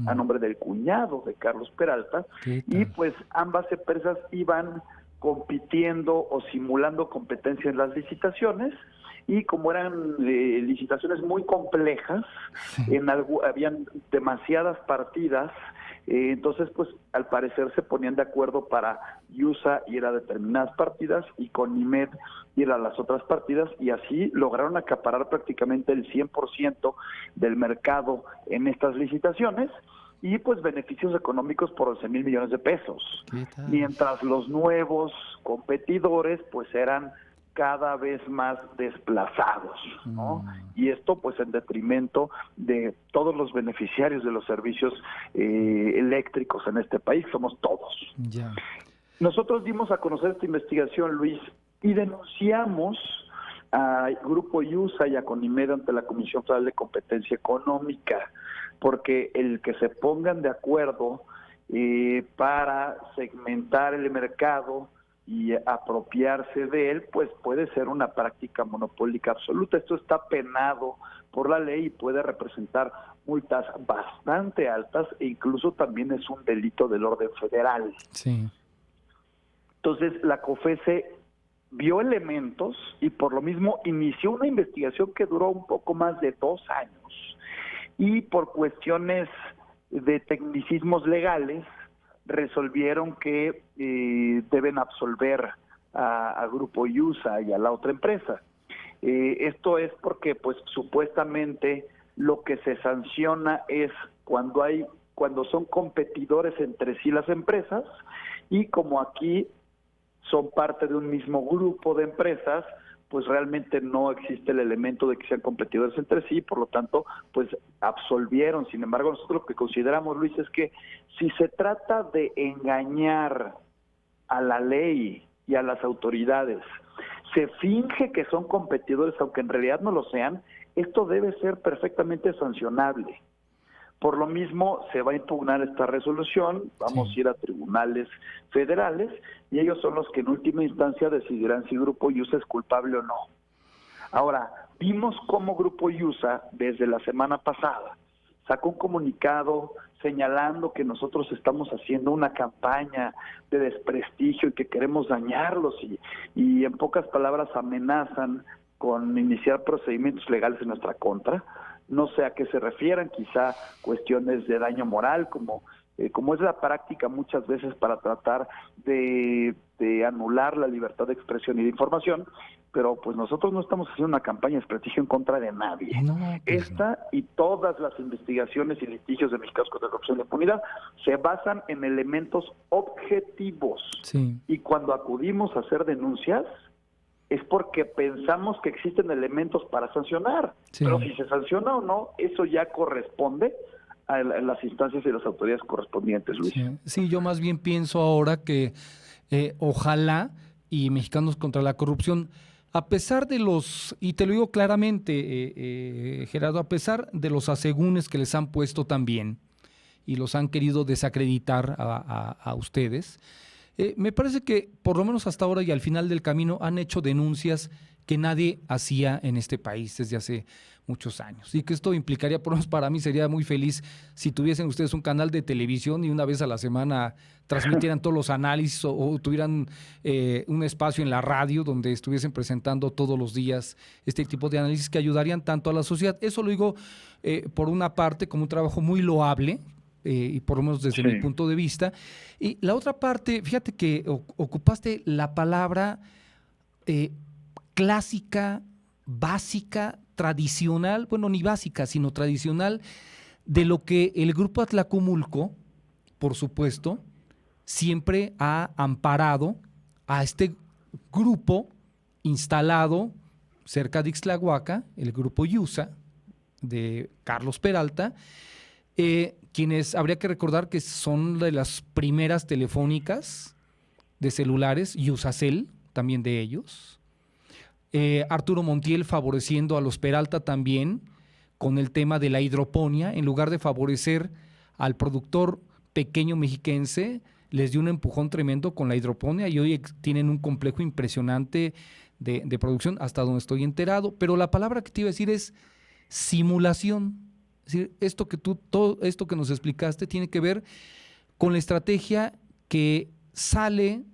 E: a nombre del cuñado de Carlos Peralta, y pues ambas empresas iban compitiendo o simulando competencia en las licitaciones, y como eran licitaciones muy complejas, habían demasiadas partidas, entonces pues al parecer se ponían de acuerdo para IUSA ir a determinadas partidas y con IMED ir a las otras partidas, y así lograron acaparar prácticamente el 100% del mercado en estas licitaciones, y pues beneficios económicos por 11,000 millones de pesos, mientras los nuevos competidores pues eran cada vez más desplazados, ¿no? Y esto pues en detrimento de todos los beneficiarios de los servicios eléctricos en este país, somos todos. Nosotros dimos a conocer esta investigación, Luis, y denunciamos a Grupo IUSA y a CONIMED ante la Comisión Federal de Competencia Económica, porque el que se pongan de acuerdo para segmentar el mercado y apropiarse de él, pues puede ser una práctica monopólica absoluta. Esto está penado por la ley y puede representar multas bastante altas, e incluso también es un delito del orden federal. Entonces la COFECE vio elementos y por lo mismo inició una investigación que duró un poco más de 2 años, y por cuestiones de tecnicismos legales resolvieron que deben absolver a Grupo IUSA y a la otra empresa. Esto es porque pues supuestamente lo que se sanciona es cuando son competidores entre sí las empresas, y como aquí son parte de un mismo grupo de empresas, pues realmente no existe el elemento de que sean competidores entre sí, por lo tanto, pues absolvieron. Sin embargo, nosotros lo que consideramos, Luis, es que si se trata de engañar a la ley y a las autoridades, se finge que son competidores, aunque en realidad no lo sean, esto debe ser perfectamente sancionable. Por lo mismo, se va a impugnar esta resolución, vamos a ir a tribunales federales, y ellos son los que en última instancia decidirán si Grupo IUSA es culpable o no. Ahora, vimos cómo Grupo IUSA, desde la semana pasada, sacó un comunicado señalando que nosotros estamos haciendo una campaña de desprestigio y que queremos dañarlos, y en pocas palabras amenazan con iniciar procedimientos legales en nuestra contra. No sé a qué se refieran, quizá cuestiones de daño moral, como como es la práctica muchas veces para tratar de anular la libertad de expresión y de información, pero pues nosotros no estamos haciendo una campaña de desprestigio en contra de nadie. Esta y todas las investigaciones y litigios de mexicanos contra la corrupción y la impunidad se basan en elementos objetivos. Sí. Y cuando acudimos a hacer denuncias es porque pensamos que existen elementos para sancionar. Sí. Pero si se sanciona o no, eso ya corresponde a las instancias y las autoridades correspondientes, Luis.
B: Sí, yo más bien pienso ahora que ojalá y Mexicanos contra la Corrupción, a pesar de los, y te lo digo claramente, Gerardo, a pesar de los asegúnes que les han puesto también y los han querido desacreditar a ustedes, me parece que por lo menos hasta ahora y al final del camino han hecho denuncias que nadie hacía en este país desde hace muchos años. Y que esto implicaría, por lo menos para mí, sería muy feliz si tuviesen ustedes un canal de televisión y una vez a la semana transmitieran todos los análisis o tuvieran un espacio en la radio donde estuviesen presentando todos los días este tipo de análisis que ayudarían tanto a la sociedad. Eso lo digo por una parte como un trabajo muy loable, y por lo menos desde mi punto de vista. Y la otra parte, fíjate que ocupaste la palabra clásica, básica, tradicional, bueno, ni básica, sino tradicional, de lo que el Grupo Atlacomulco, por supuesto, siempre ha amparado a este grupo instalado cerca de Ixtlahuaca, el Grupo Yusa, de Carlos Peralta, quienes habría que recordar que son de las primeras telefónicas de celulares, Yusacel, también de ellos. Arturo Montiel favoreciendo a los Peralta también con el tema de la hidroponía, en lugar de favorecer al productor pequeño mexiquense, les dio un empujón tremendo con la hidroponía y hoy tienen un complejo impresionante de producción, hasta donde estoy enterado. Pero la palabra que te iba a decir es simulación. Es decir, todo esto que nos explicaste tiene que ver con la estrategia que sale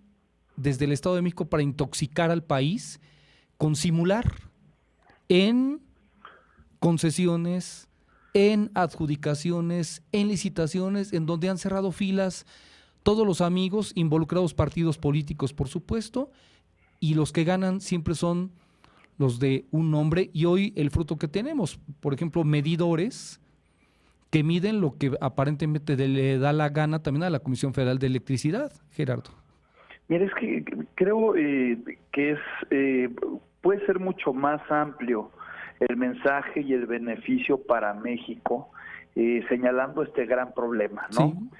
B: desde el Estado de México para intoxicar al país, con simular en concesiones, en adjudicaciones, en licitaciones, en donde han cerrado filas todos los amigos, involucrados partidos políticos, por supuesto, y los que ganan siempre son los de un nombre. Y hoy el fruto que tenemos, por ejemplo, medidores que miden lo que aparentemente le da la gana también a la Comisión Federal de Electricidad, Gerardo.
E: Mira, es que creo que puede ser mucho más amplio el mensaje y el beneficio para México, señalando este gran problema, ¿no? Sí.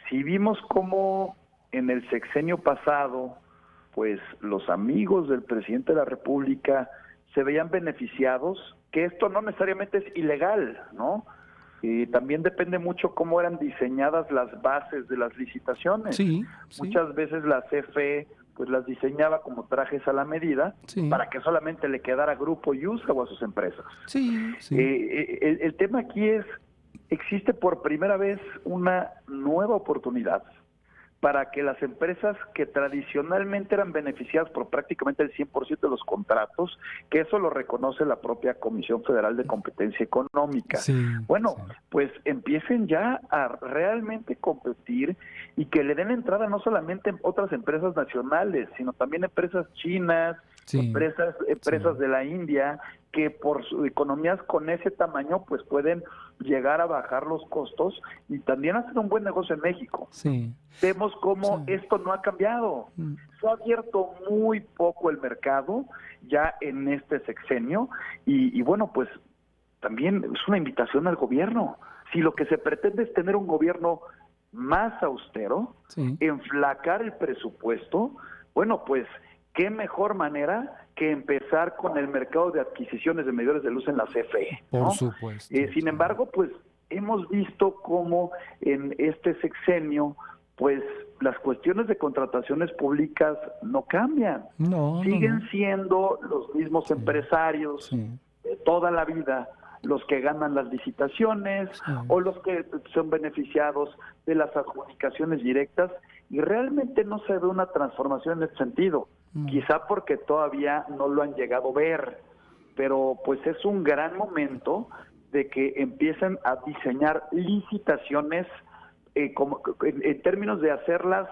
E: Si vimos cómo en el sexenio pasado, pues los amigos del presidente de la República se veían beneficiados, que esto no necesariamente es ilegal, ¿no? También depende mucho cómo eran diseñadas las bases de las licitaciones. Sí. Muchas veces la CFE pues las diseñaba como trajes a la medida, para que solamente le quedara a Grupo Yusa o a sus empresas. El tema aquí existe por primera vez una nueva oportunidad para que las empresas que tradicionalmente eran beneficiadas por prácticamente el 100% de los contratos, que eso lo reconoce la propia Comisión Federal de Competencia Económica. Pues empiecen ya a realmente competir y que le den entrada no solamente a otras empresas nacionales, sino también empresas chinas, empresas de la India, que por sus economías con ese tamaño pues pueden llegar a bajar los costos y también hacer un buen negocio en México. Vemos cómo esto no ha cambiado. Se ha abierto muy poco el mercado ya en este sexenio y bueno, pues también es una invitación al gobierno. Si lo que se pretende es tener un gobierno más austero, enflacar el presupuesto, bueno, pues qué mejor manera que empezar con el mercado de adquisiciones de medidores de luz en la CFE, ¿no?
B: Por supuesto.
E: Sin embargo, pues hemos visto cómo en este sexenio, pues las cuestiones de contrataciones públicas no cambian. Siguen siendo los mismos empresarios de toda la vida los que ganan las licitaciones o los que son beneficiados de las adjudicaciones directas, y realmente no se ve una transformación en ese sentido. Quizá porque todavía no lo han llegado a ver, pero pues es un gran momento de que empiecen a diseñar licitaciones en términos de hacerlas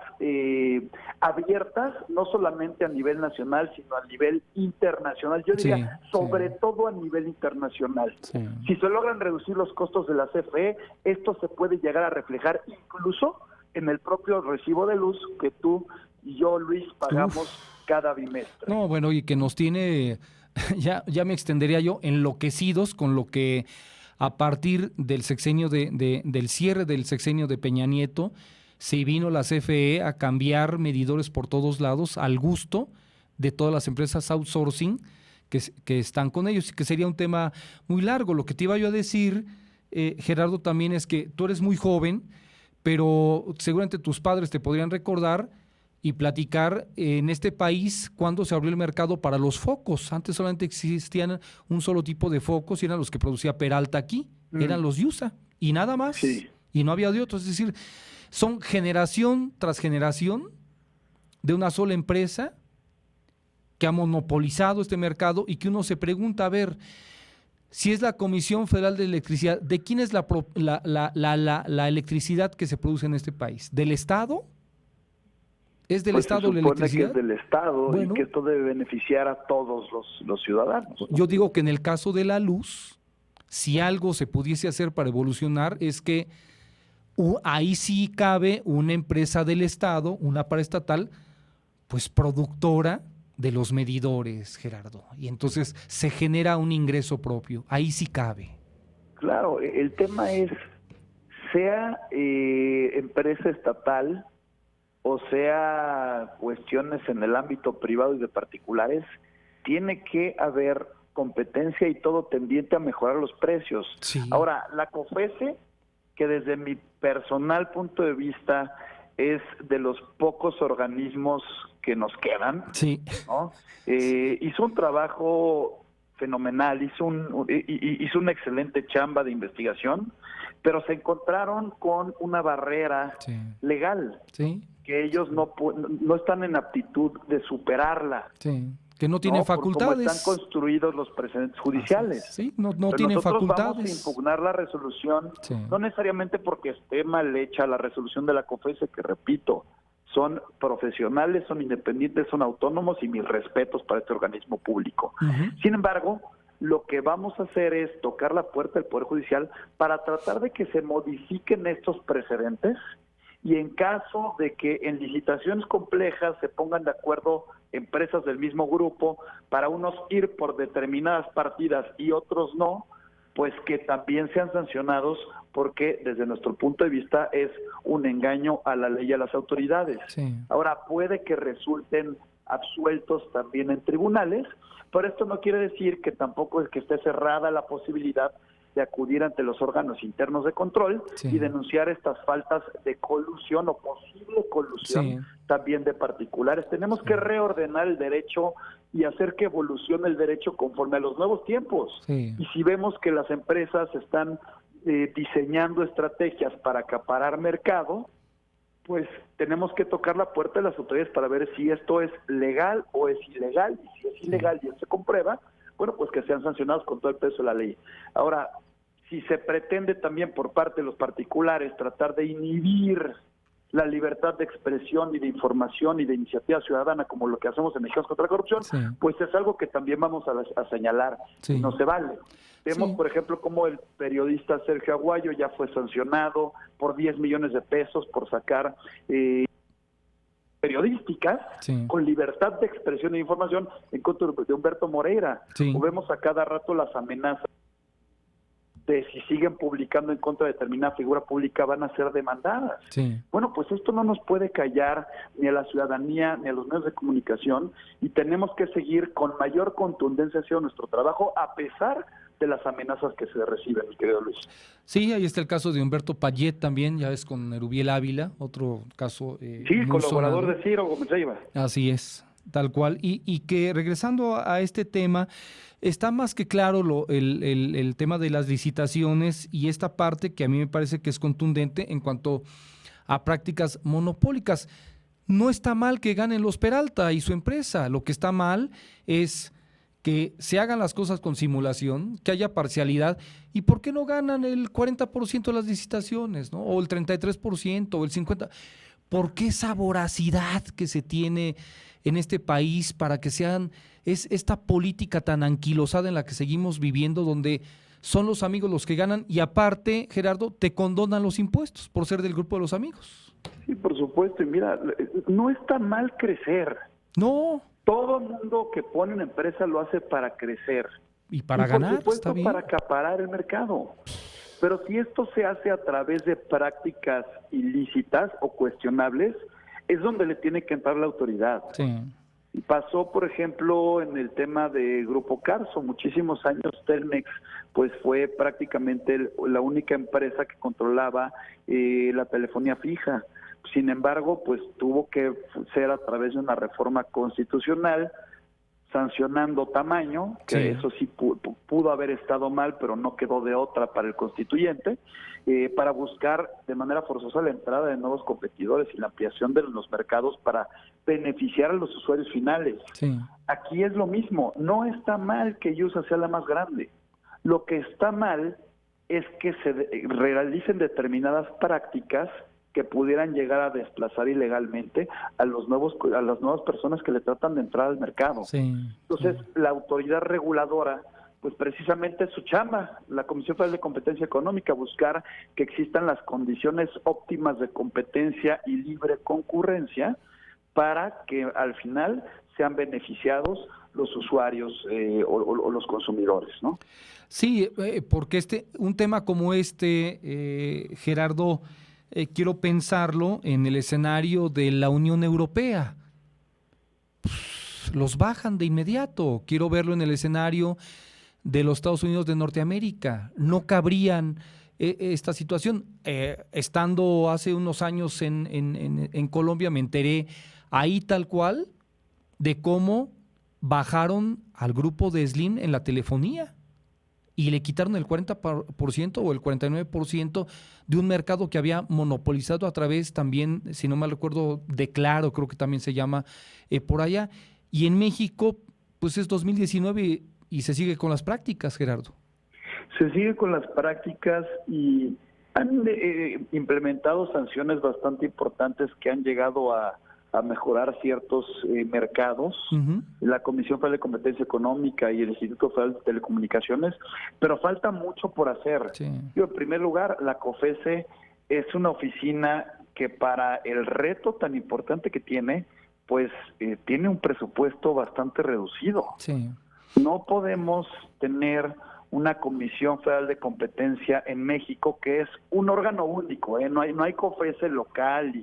E: abiertas, no solamente a nivel nacional, sino a nivel internacional. Yo diría, sobre todo a nivel internacional. Sí. Si se logran reducir los costos de la CFE, esto se puede llegar a reflejar incluso en el propio recibo de luz que tú y yo, Luis, pagamos cada bimestre.
B: No, bueno, y que nos tiene, ya me extendería yo, enloquecidos con lo que a partir del sexenio del cierre del sexenio de Peña Nieto, se vino la CFE a cambiar medidores por todos lados al gusto de todas las empresas outsourcing que están con ellos, y que sería un tema muy largo. Lo que te iba yo a decir, Gerardo, también es que tú eres muy joven, pero seguramente tus padres te podrían recordar y platicar en este país cuando se abrió el mercado para los focos. Antes solamente existían un solo tipo de focos y eran los que producía Peralta aquí, eran los Yusa y nada más, y no había de otros. Es decir, son generación tras generación de una sola empresa que ha monopolizado este mercado y que uno se pregunta, a ver, si es la Comisión Federal de Electricidad, ¿de quién es la electricidad que se produce en este país? ¿Del Estado? ¿Es del Estado la electricidad?
E: Se supone que es del Estado, y que esto debe beneficiar a todos los ciudadanos, ¿no?
B: Yo digo que en el caso de la luz, si algo se pudiese hacer para evolucionar, es que ahí sí cabe una empresa del Estado, una paraestatal, pues productora de los medidores, Gerardo. Y entonces se genera un ingreso propio. Ahí sí cabe.
E: Claro, el tema es, sea empresa estatal o sea cuestiones en el ámbito privado y de particulares, tiene que haber competencia y todo tendiente a mejorar los precios. Sí. Ahora, la COFESE, que desde mi personal punto de vista es de los pocos organismos que nos quedan, ¿no? Hizo un trabajo fenomenal, hizo una excelente chamba de investigación, pero se encontraron con una barrera legal, que ellos no están en aptitud de superarla.
B: Que no tienen facultades.
E: Como están construidos los precedentes judiciales.
B: No tienen facultades.
E: Vamos a impugnar la resolución, no necesariamente porque esté mal hecha la resolución de la COFESE, que repito, son profesionales, son independientes, son autónomos, y mis respetos para este organismo público. Sin embargo, lo que vamos a hacer es tocar la puerta del Poder Judicial para tratar de que se modifiquen estos precedentes, y en caso de que en licitaciones complejas se pongan de acuerdo empresas del mismo grupo, para unos ir por determinadas partidas y otros no, pues que también sean sancionados, porque desde nuestro punto de vista es un engaño a la ley y a las autoridades. Ahora, puede que resulten absueltos también en tribunales, pero esto no quiere decir que tampoco es que esté cerrada la posibilidad de acudir ante los órganos internos de control y denunciar estas faltas de colusión o posible colusión también de particulares. Tenemos que reordenar el derecho y hacer que evolucione el derecho conforme a los nuevos tiempos. Y si vemos que las empresas están diseñando estrategias para acaparar mercado, pues tenemos que tocar la puerta de las autoridades para ver si esto es legal o es ilegal. Y si es ilegal y se comprueba, bueno, pues que sean sancionados con todo el peso de la ley. Ahora, si se pretende también por parte de los particulares tratar de inhibir la libertad de expresión y de información y de iniciativa ciudadana, como lo que hacemos en Mexicanos contra la Corrupción, pues es algo que también vamos a señalar. No se vale. Vemos, por ejemplo, cómo el periodista Sergio Aguayo ya fue sancionado por 10 millones de pesos por sacar periodísticas con libertad de expresión e información en contra de Humberto Moreira. O vemos a cada rato las amenazas de si siguen publicando en contra de determinada figura pública van a ser demandadas. Bueno, pues esto no nos puede callar ni a la ciudadanía ni a los medios de comunicación, y tenemos que seguir con mayor contundencia haciendo nuestro trabajo a pesar de las amenazas que se reciben, mi querido Luis.
B: Sí, ahí está el caso de Humberto Payet también, ya ves, con Erubiel Ávila, otro caso muy
E: colaborador
B: sonado.
E: de Ciro Gómez Leiva.
B: Así es, tal cual. Y que regresando a este tema, está más que claro el tema de las licitaciones y esta parte que a mí me parece que es contundente en cuanto a prácticas monopólicas. No está mal que ganen los Peralta y su empresa, lo que está mal es que se hagan las cosas con simulación, que haya parcialidad, y ¿por qué no ganan el 40% de las licitaciones, ¿no? O el 33%, o el 50%? ¿Por qué esa voracidad que se tiene en este país para que es esta política tan anquilosada en la que seguimos viviendo, donde son los amigos los que ganan y aparte, Gerardo, te condonan los impuestos por ser del grupo de los amigos?
E: Sí, por supuesto, y mira, no está mal crecer.
B: No.
E: Todo el mundo que pone una empresa lo hace para crecer.
B: Y para ganar,
E: por supuesto,
B: está bien.
E: para acaparar el mercado. Pero si esto se hace a través de prácticas ilícitas o cuestionables, es donde le tiene que entrar la autoridad.
B: Sí.
E: Y pasó, por ejemplo, en el tema de Grupo Carso, muchísimos años Telmex pues fue prácticamente la única empresa que controlaba la telefonía fija. Sin embargo, pues tuvo que ser a través de una reforma constitucional, sancionando tamaño, que eso sí pudo haber estado mal, pero no quedó de otra para el constituyente, para buscar de manera forzosa la entrada de nuevos competidores y la ampliación de los mercados para beneficiar a los usuarios finales. Sí. Aquí es lo mismo, no está mal que Yusa sea la más grande, lo que está mal es que se realicen determinadas prácticas que pudieran llegar a desplazar ilegalmente a las nuevas personas que le tratan de entrar al mercado. Sí, entonces, la autoridad reguladora, pues precisamente es su chamba, la Comisión Federal de Competencia Económica, buscar que existan las condiciones óptimas de competencia y libre concurrencia para que al final sean beneficiados los usuarios o los consumidores, ¿no?
B: Sí, porque un tema como Gerardo, quiero pensarlo en el escenario de la Unión Europea. Los bajan de inmediato. Quiero verlo en el escenario de los Estados Unidos de Norteamérica. No cabrían esta situación. Estando hace unos años en Colombia, me enteré ahí tal cual de cómo bajaron al grupo de Slim en la telefonía y le quitaron el 40% o el 49% de un mercado que había monopolizado a través también, si no mal recuerdo, de Claro, creo que también se llama por allá. Y en México, pues es 2019 y se sigue con las prácticas, Gerardo.
E: Se sigue con las prácticas y han implementado sanciones bastante importantes que han llegado a mejorar ciertos mercados, la Comisión Federal de Competencia Económica y el Instituto Federal de Telecomunicaciones, pero falta mucho por hacer. Sí. En primer lugar, la COFECE es una oficina que para el reto tan importante que tiene, pues tiene un presupuesto bastante reducido. Sí. No podemos tener una Comisión Federal de Competencia en México que es un órgano único, no hay COFECE local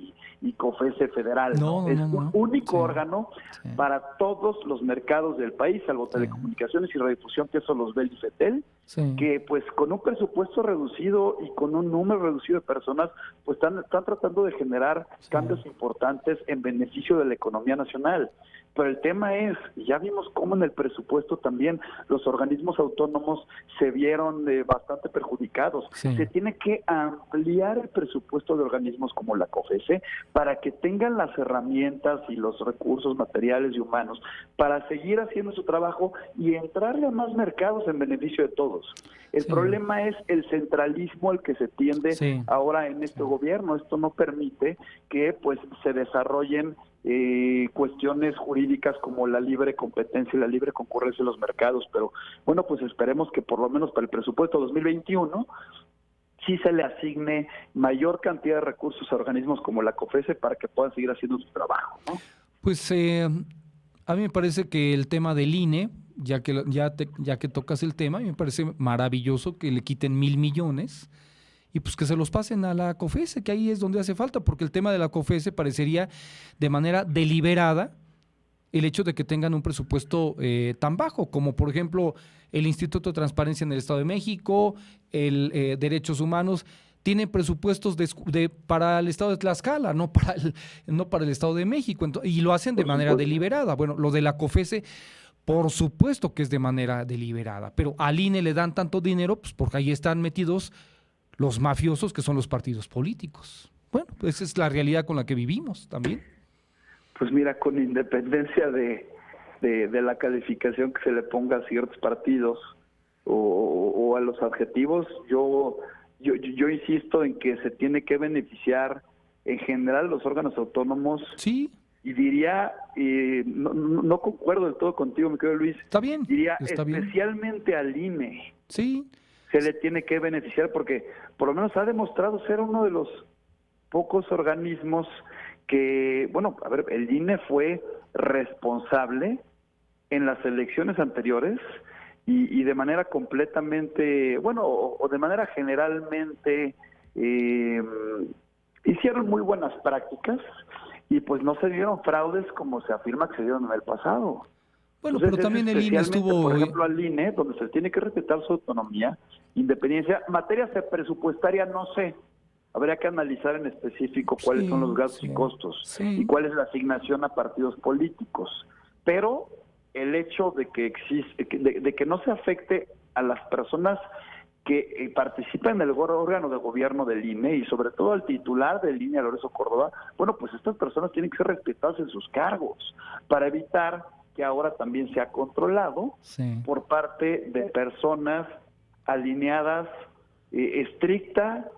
E: y COFECE federal, es un único órgano para todos los mercados del país, salvo telecomunicaciones y radiodifusión, que eso los ve el IFETEL, que pues con un presupuesto reducido y con un número reducido de personas, pues están tratando de generar cambios importantes en beneficio de la economía nacional. Pero el tema es, ya vimos cómo en el presupuesto también los organismos autónomos se vieron bastante perjudicados. Sí. Se tiene que ampliar el presupuesto de organismos como la COFECE para que tengan las herramientas y los recursos materiales y humanos para seguir haciendo su trabajo y entrarle a más mercados en beneficio de todos. El problema es el centralismo al que se tiende ahora en este gobierno. Esto no permite que pues se desarrollen cuestiones jurídicas como la libre competencia y la libre concurrencia en los mercados, pero bueno, pues esperemos que por lo menos para el presupuesto 2021 sí se le asigne mayor cantidad de recursos a organismos como la COFECE para que puedan seguir haciendo su trabajo, ¿no?
B: Pues a mí me parece que el tema del INE, ya que tocas el tema, me parece maravilloso que le quiten 1,000 millones y pues que se los pasen a la COFECE, que ahí es donde hace falta, porque el tema de la COFECE parecería de manera deliberada el hecho de que tengan un presupuesto tan bajo, como por ejemplo el Instituto de Transparencia en el Estado de México, el Derechos Humanos, tienen presupuestos para el Estado de Tlaxcala, no para el Estado de México, y lo hacen de manera deliberada. Bueno, lo de la COFECE, por supuesto que es de manera deliberada, pero al INE le dan tanto dinero pues porque ahí están metidos los mafiosos que son los partidos políticos. Bueno, pues esa es la realidad con la que vivimos también.
E: Pues mira, con independencia de de la calificación que se le ponga a ciertos partidos o a los adjetivos. Yo insisto en que se tiene que beneficiar en general los órganos autónomos.
B: Sí.
E: Y diría, no concuerdo del todo contigo, mi querido Luis.
B: Está bien.
E: Diría
B: está
E: especialmente
B: bien.
E: al INE.
B: Sí.
E: Se le tiene que beneficiar porque por lo menos ha demostrado ser uno de los pocos organismos que, bueno, a ver, el INE fue responsable en las elecciones anteriores y de manera completamente, bueno, o de manera generalmente hicieron muy buenas prácticas y pues no se dieron fraudes como se afirma que se dieron en el pasado.
B: Bueno,
E: Entonces,
B: pero también el INE estuvo...
E: Por ejemplo, al INE, donde se tiene que respetar su autonomía, independencia. Materia presupuestaria, no sé. Habría que analizar en específico cuáles son los gastos y costos y cuál es la asignación a partidos políticos. Pero el hecho de que existe, de que no se afecte a las personas que participan en el órgano de gobierno del INE y sobre todo al titular del INE, a Lorenzo Córdoba, bueno, pues estas personas tienen que ser respetadas en sus cargos para evitar que ahora también sea controlado por parte de personas alineadas estricta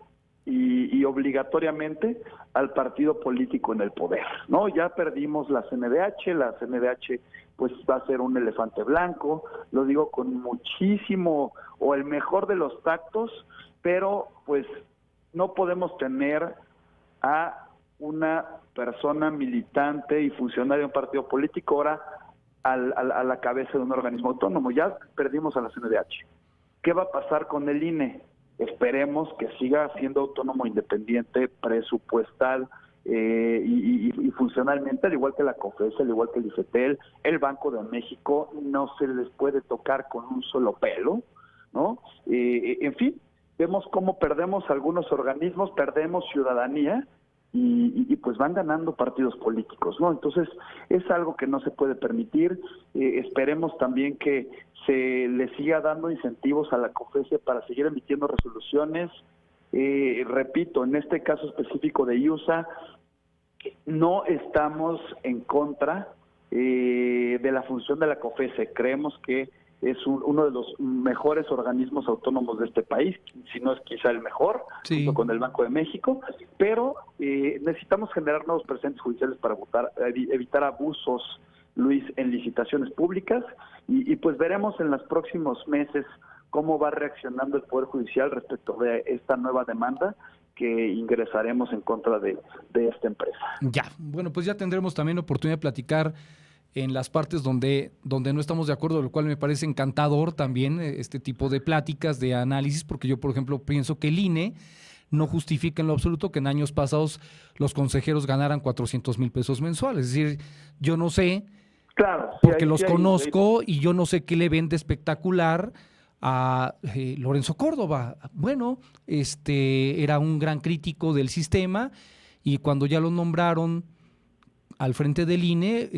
E: y obligatoriamente al partido político en el poder, ¿no? Ya perdimos la CNDH pues va a ser un elefante blanco, lo digo con muchísimo o el mejor de los tactos, pero pues no podemos tener a una persona militante y funcionaria de un partido político ahora a la cabeza de un organismo autónomo. Ya perdimos a la CNDH. ¿Qué va a pasar con el INE? Esperemos que siga siendo autónomo, independiente, presupuestal y funcionalmente, al igual que la COFESE, al igual que el IFETEL, el Banco de México, no se les puede tocar con un solo pelo, ¿no? En fin, vemos cómo perdemos algunos organismos, perdemos ciudadanía y pues van ganando partidos políticos, ¿no? Entonces es algo que no se puede permitir. Esperemos también que se le siga dando incentivos a la COFESE para seguir emitiendo resoluciones. Repito, en este caso específico de IUSA, no estamos en contra de la función de la COFESE. Creemos que es uno de los mejores organismos autónomos de este país, si no es quizá el mejor, junto con el Banco de México, pero necesitamos generar nuevos precedentes judiciales para evitar abusos, Luis, en licitaciones públicas, y pues veremos en los próximos meses cómo va reaccionando el Poder Judicial respecto de esta nueva demanda que ingresaremos en contra de esta empresa.
B: Ya, bueno, pues ya tendremos también oportunidad de platicar en las partes donde no estamos de acuerdo, lo cual me parece encantador también este tipo de pláticas, de análisis, porque yo, por ejemplo, pienso que el INE no justifica en lo absoluto que en años pasados los consejeros ganaran 400,000 pesos mensuales. Es decir, yo no sé,
E: claro,
B: porque los conozco y yo no sé qué le ven de espectacular a Lorenzo Córdoba. Bueno, era un gran crítico del sistema y cuando ya lo nombraron al frente del INE,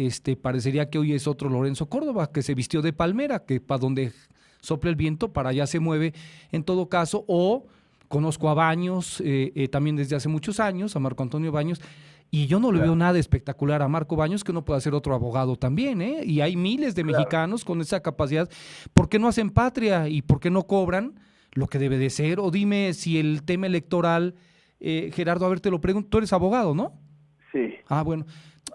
B: parecería que hoy es otro Lorenzo Córdoba, que se vistió de palmera, que para donde sopla el viento, para allá se mueve en todo caso. O conozco a Baños, también desde hace muchos años, a Marco Antonio Baños, y yo no le veo nada espectacular a Marco Baños, que no pueda ser otro abogado también, y hay miles de mexicanos con esa capacidad. ¿Por qué no hacen patria y por qué no cobran lo que debe de ser? O dime si el tema electoral, Gerardo, a ver, te lo pregunto, tú eres abogado, ¿no?
E: Sí.
B: Ah, bueno.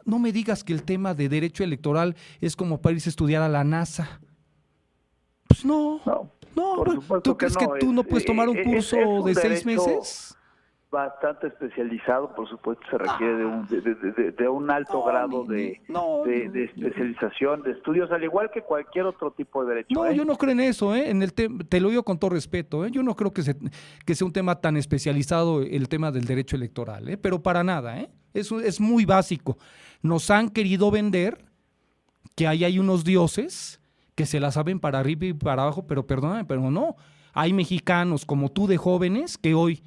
B: No me digas que el tema de derecho electoral es como para irse a estudiar a la NASA. Pues no. ¿Tú crees que tú no puedes tomar un curso de 6 meses?
E: Bastante especializado, por supuesto, se requiere de un alto grado de especialización, de estudios, al igual que cualquier otro tipo de derecho.
B: No, yo no creo en eso, te lo digo con todo respeto, yo no creo que sea un tema tan especializado el tema del derecho electoral, pero para nada, eso es muy básico. Nos han querido vender que ahí hay unos dioses que se la saben para arriba y para abajo, pero perdóname, pero no. Hay mexicanos como tú de jóvenes que hoy...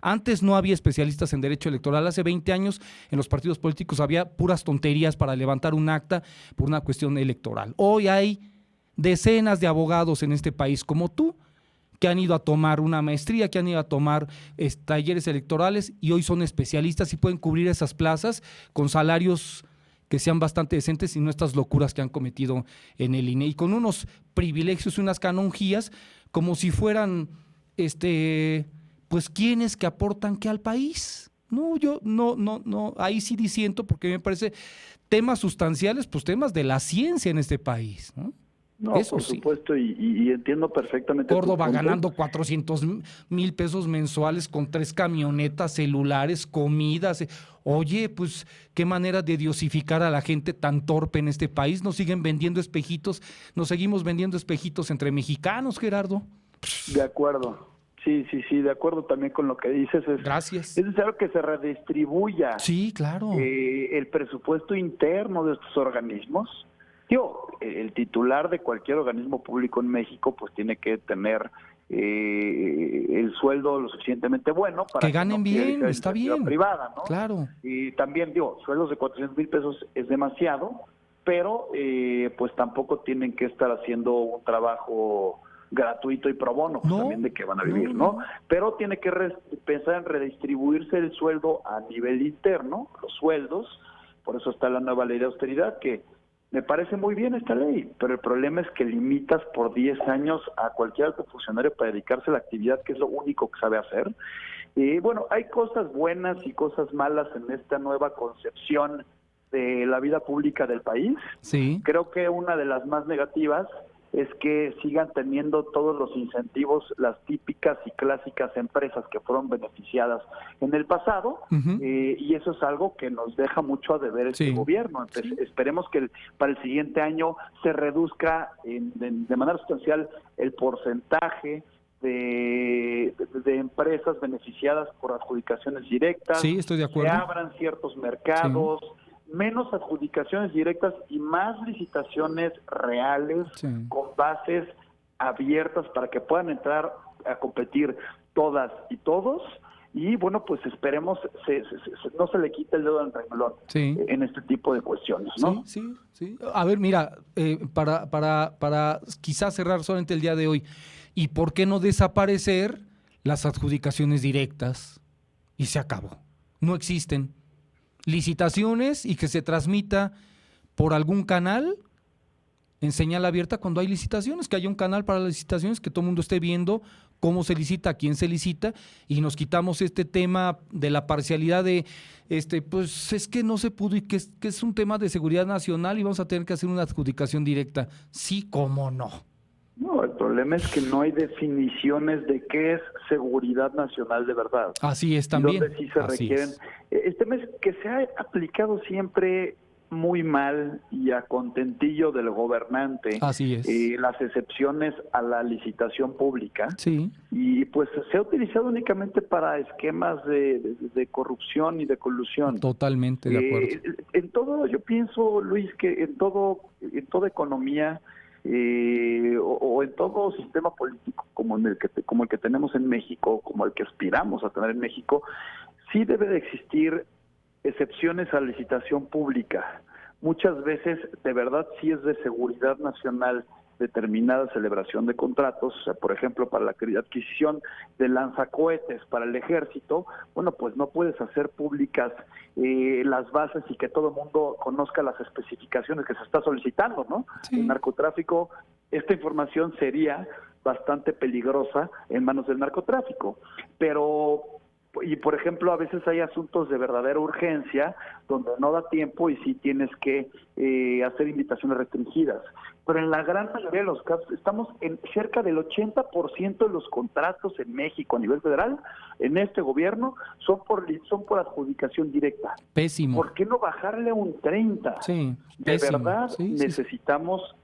B: Antes no había especialistas en derecho electoral. Hace 20 años en los partidos políticos había puras tonterías para levantar un acta por una cuestión electoral. Hoy hay decenas de abogados en este país como tú que han ido a tomar una maestría, que han ido a tomar talleres electorales y hoy son especialistas y pueden cubrir esas plazas con salarios que sean bastante decentes y no estas locuras que han cometido en el INE, y con unos privilegios y unas canonjías como si fueran, pues, quienes que aportan qué al país. No, yo no, ahí sí disiento, porque me parece temas sustanciales, pues temas de la ciencia en este país, ¿no?
E: No,
B: eso
E: por
B: sí.
E: Supuesto, y entiendo perfectamente.
B: Córdoba ganando 400,000 pesos mensuales con 3 camionetas, celulares, comidas. Oye, pues qué manera de diosificar a la gente tan torpe en este país. Nos siguen vendiendo espejitos, nos seguimos vendiendo espejitos entre mexicanos, Gerardo.
E: De acuerdo. Sí, de acuerdo también con lo que dices.
B: Gracias.
E: Es necesario que se redistribuya,
B: sí, claro,
E: el presupuesto interno de estos organismos. El titular de cualquier organismo público en México pues tiene que tener el sueldo lo suficientemente bueno para
B: que ganen bien, está bien,
E: privada, ¿no?
B: Claro.
E: Y también, sueldos de 400,000 pesos es demasiado, pero pues tampoco tienen que estar haciendo un trabajo gratuito y pro bono, pues también de que van a vivir, ¿no? Pero tiene que pensar en redistribuirse el sueldo a nivel interno, los sueldos. Por eso está la nueva ley de austeridad, que me parece muy bien esta ley, pero el problema es que limitas por 10 años a cualquier alto funcionario para dedicarse a la actividad que es lo único que sabe hacer. Bueno, hay cosas buenas y cosas malas en esta nueva concepción de la vida pública del país.
B: Sí.
E: Creo que una de las más negativas es que sigan teniendo todos los incentivos las típicas y clásicas empresas que fueron beneficiadas en el pasado, y eso es algo que nos deja mucho a deber este gobierno. Entonces, esperemos que para el siguiente año se reduzca de manera sustancial el porcentaje de empresas beneficiadas por adjudicaciones directas.
B: Sí, estoy de acuerdo.
E: Se abran ciertos mercados, menos adjudicaciones directas y más licitaciones reales, con bases abiertas para que puedan entrar a competir todas y todos. Y bueno, pues esperemos no se le quite el dedo al renglón en este tipo de cuestiones, ¿no?
B: Sí. A ver, mira, para quizás cerrar solamente el día de hoy, ¿y por qué no desaparecer las adjudicaciones directas? Y se acabó. No existen licitaciones, y que se transmita por algún canal en señal abierta cuando hay licitaciones, que haya un canal para las licitaciones, que todo el mundo esté viendo cómo se licita, a quién se licita, y nos quitamos este tema de la parcialidad de, pues es que no se pudo, y que es un tema de seguridad nacional y vamos a tener que hacer una adjudicación directa. Sí, cómo no.
E: No, el problema es que no hay definiciones de qué es seguridad nacional de verdad.
B: Así es también.
E: Donde sí se requieren. El tema es que se ha aplicado siempre muy mal y a contentillo del gobernante.
B: Así es.
E: Las excepciones a la licitación pública.
B: Sí.
E: Y pues se ha utilizado únicamente para esquemas de corrupción y de colusión.
B: Totalmente de acuerdo.
E: En todo, yo pienso, Luis, que en toda economía, o en todo sistema político como el que tenemos en México, como el que aspiramos a tener en México, sí debe de existir excepciones a la licitación pública. Muchas veces, de verdad, sí es de seguridad nacional determinada celebración de contratos. O sea, por ejemplo, para la adquisición de lanzacohetes para el ejército, bueno, pues no puedes hacer públicas las bases y que todo el mundo conozca las especificaciones que se está solicitando, ¿no? El narcotráfico, esta información sería bastante peligrosa en manos del narcotráfico, pero... Y, por ejemplo, a veces hay asuntos de verdadera urgencia donde no da tiempo y sí tienes que hacer invitaciones restringidas. Pero en la gran mayoría de los casos, estamos en cerca del 80% de los contratos en México a nivel federal, en este gobierno, son por adjudicación directa.
B: Pésimo.
E: ¿Por qué no bajarle un 30%?
B: Sí,
E: de verdad necesitamos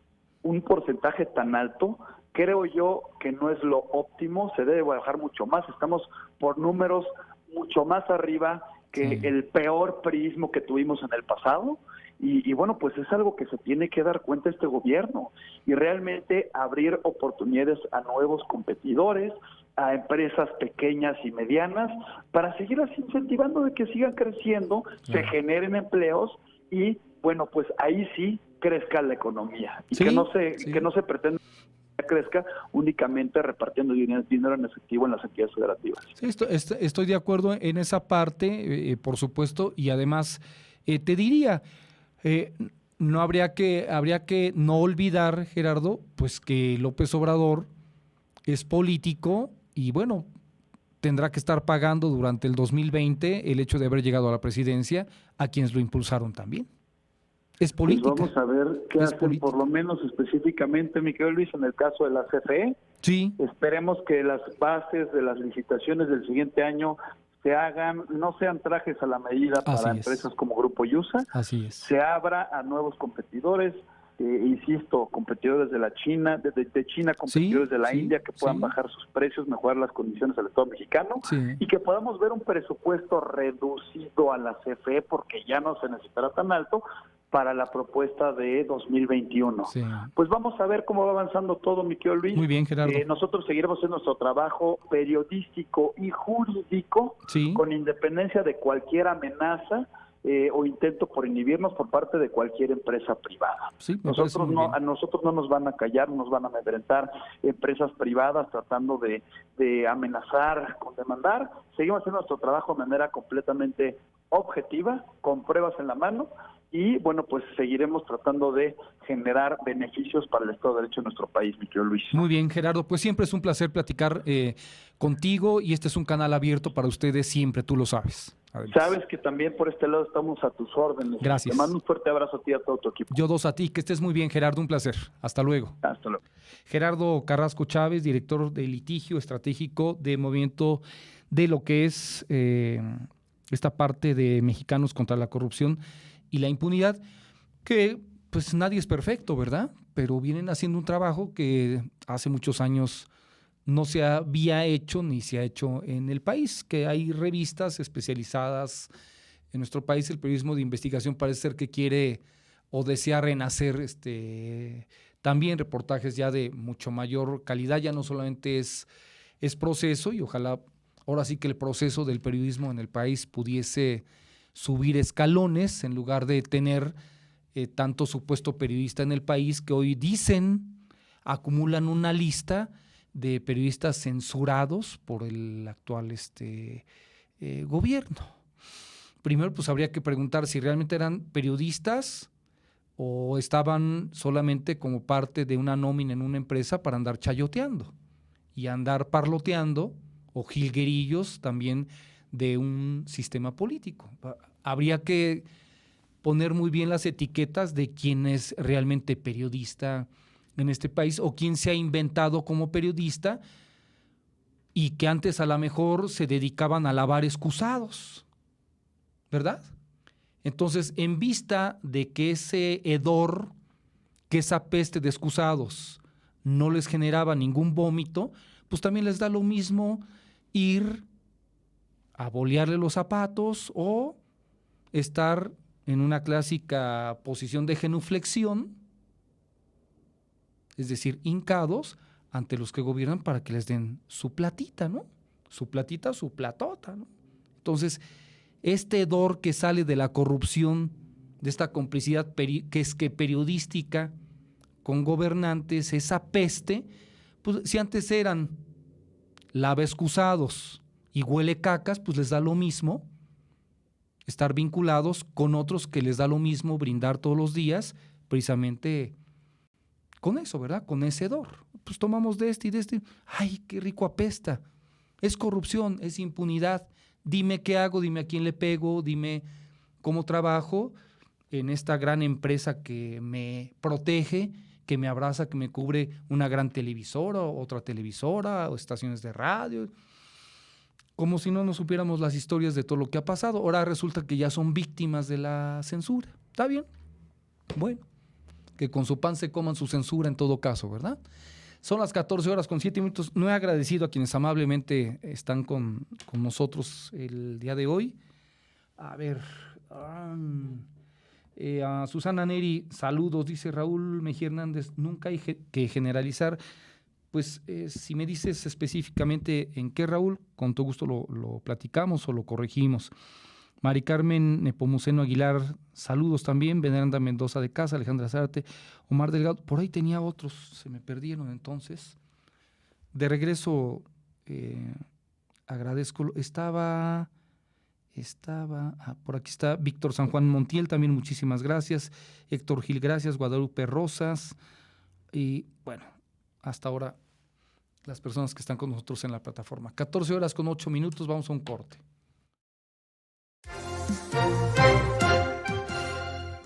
E: un porcentaje tan alto. Creo yo que no es lo óptimo, se debe bajar mucho más. Estamos por números mucho más arriba que el peor priismo que tuvimos en el pasado. Y bueno, pues es algo que se tiene que dar cuenta este gobierno y realmente abrir oportunidades a nuevos competidores, a empresas pequeñas y medianas, para seguirlas incentivando de que sigan creciendo, se generen empleos y bueno, pues ahí sí crezca la economía y que no se pretenda crezca únicamente repartiendo dinero en efectivo en las entidades federativas.
B: Sí, estoy de acuerdo en esa parte, por supuesto, y además te diría, No habría que no olvidar, Gerardo, pues que López Obrador es político y bueno, tendrá que estar pagando durante el 2020 el hecho de haber llegado a la presidencia a quienes lo impulsaron también. Es política.
E: Pues vamos a ver qué hacen política. Por lo menos específicamente, mi querido Luis, en el caso de la CFE.
B: Sí.
E: Esperemos que las bases de las licitaciones del siguiente año se hagan, no sean trajes a la medida para empresas como Grupo Yusa.
B: Así es.
E: Se abra a nuevos competidores, insisto, competidores de la China, de China, competidores de la India que puedan bajar sus precios, mejorar las condiciones al Estado mexicano y que podamos ver un presupuesto reducido a la CFE porque ya no se necesitará tan alto para la propuesta de 2021. Sí. Pues vamos a ver cómo va avanzando todo, mi querido Luis.
B: Muy bien, Gerardo.
E: Nosotros seguiremos en nuestro trabajo periodístico y jurídico con independencia de cualquier amenaza o intento por inhibirnos por parte de cualquier empresa privada.
B: Sí,
E: a nosotros no nos van a callar, no nos van a amedrentar empresas privadas tratando de amenazar, con demandar. Seguimos haciendo nuestro trabajo de manera completamente objetiva, con pruebas en la mano, y bueno, pues seguiremos tratando de generar beneficios para el Estado de Derecho de nuestro país, mi querido Luis.
B: Muy bien, Gerardo, pues siempre es un placer platicar contigo y este es un canal abierto para ustedes siempre, tú lo sabes. Además.
E: Sabes que también por este lado estamos a tus órdenes.
B: Gracias.
E: Te mando un fuerte abrazo a ti y a todo tu equipo.
B: Yo dos a ti, que estés muy bien, Gerardo, un placer. Hasta luego.
E: Hasta luego.
B: Gerardo Carrasco Chávez, director de litigio estratégico de Movimiento de lo que es esta parte de Mexicanos contra la Corrupción y la Impunidad, que pues nadie es perfecto, ¿verdad? Pero vienen haciendo un trabajo que hace muchos años no se había hecho ni se ha hecho en el país, que hay revistas especializadas en nuestro país. El periodismo de investigación parece ser que quiere o desea renacer, también reportajes ya de mucho mayor calidad, ya no solamente es proceso, y ojalá ahora sí que el proceso del periodismo en el país pudiese subir escalones en lugar de tener tanto supuesto periodista en el país que hoy acumulan una lista de periodistas censurados por el actual gobierno. Primero, pues habría que preguntar si realmente eran periodistas o estaban solamente como parte de una nómina en una empresa para andar chayoteando y andar parloteando o jilguerillos también de un sistema político. Habría que poner muy bien las etiquetas de quién es realmente periodista en este país o quién se ha inventado como periodista y que antes a lo mejor se dedicaban a lavar excusados, ¿verdad? Entonces, en vista de que ese hedor, que esa peste de excusados no les generaba ningún vómito, pues también les da lo mismo ir a bolearle los zapatos o estar en una clásica posición de genuflexión, es decir, hincados ante los que gobiernan para que les den su platita, ¿no? Su platita, su platota, ¿no? Entonces, este hedor que sale de la corrupción, de esta complicidad periodística con gobernantes, esa peste, pues si antes eran lava excusados y huele cacas, pues les da lo mismo estar vinculados con otros que les da lo mismo brindar todos los días, precisamente con eso, ¿verdad? Con ese hedor. Pues tomamos de este y de este. ¡Ay, qué rico apesta! Es corrupción, es impunidad. Dime qué hago, dime a quién le pego, dime cómo trabajo en esta gran empresa que me protege, que me abraza, que me cubre una gran televisora, otra televisora, o estaciones de radio. Como si no nos supiéramos las historias de todo lo que ha pasado. Ahora resulta que ya son víctimas de la censura. ¿Está bien? Bueno, que con su pan se coman su censura en todo caso, ¿verdad? Son las 14:07. No he agradecido a quienes amablemente están con nosotros el día de hoy. A ver, a Susana Neri, saludos, dice Raúl Mejía Hernández. Nunca hay que generalizar. Pues si me dices específicamente en qué, Raúl, con todo gusto lo platicamos o lo corregimos. Mari Carmen Nepomuceno Aguilar, saludos también. Veneranda Mendoza de Casa, Alejandra Zárate, Omar Delgado, por ahí tenía otros, se me perdieron entonces. De regreso, agradezco, estaba Por aquí está Víctor San Juan Montiel, también muchísimas gracias. Héctor Gil, gracias. Guadalupe Rosas. Y bueno, hasta ahora las personas que están con nosotros en la plataforma. 14:08, vamos a un corte.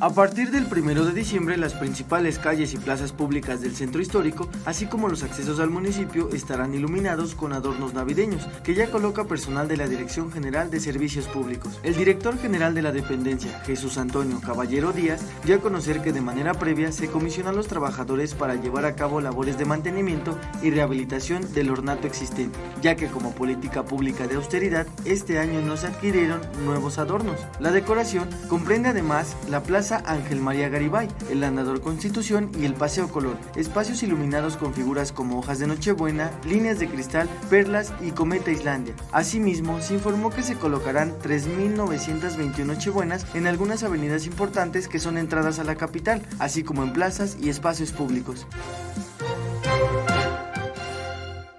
D: A partir del 1 de diciembre, las principales calles y plazas públicas del centro histórico, así como los accesos al municipio, estarán iluminados con adornos navideños, que ya coloca personal de la Dirección General de Servicios Públicos. El director general de la dependencia, Jesús Antonio Caballero Díaz, dio a conocer que de manera previa se comisionan a los trabajadores para llevar a cabo labores de mantenimiento y rehabilitación del ornato existente, ya que como política pública de austeridad, este año no se adquirieron nuevos adornos. La decoración comprende además la Plaza Ángel María Garibay, el Andador Constitución y el Paseo Color, espacios iluminados con figuras como hojas de Nochebuena, líneas de cristal, perlas y cometa Islandia. Asimismo, se informó que se colocarán 3.921 Nochebuenas en algunas avenidas importantes que son entradas a la capital, así como en plazas y espacios públicos.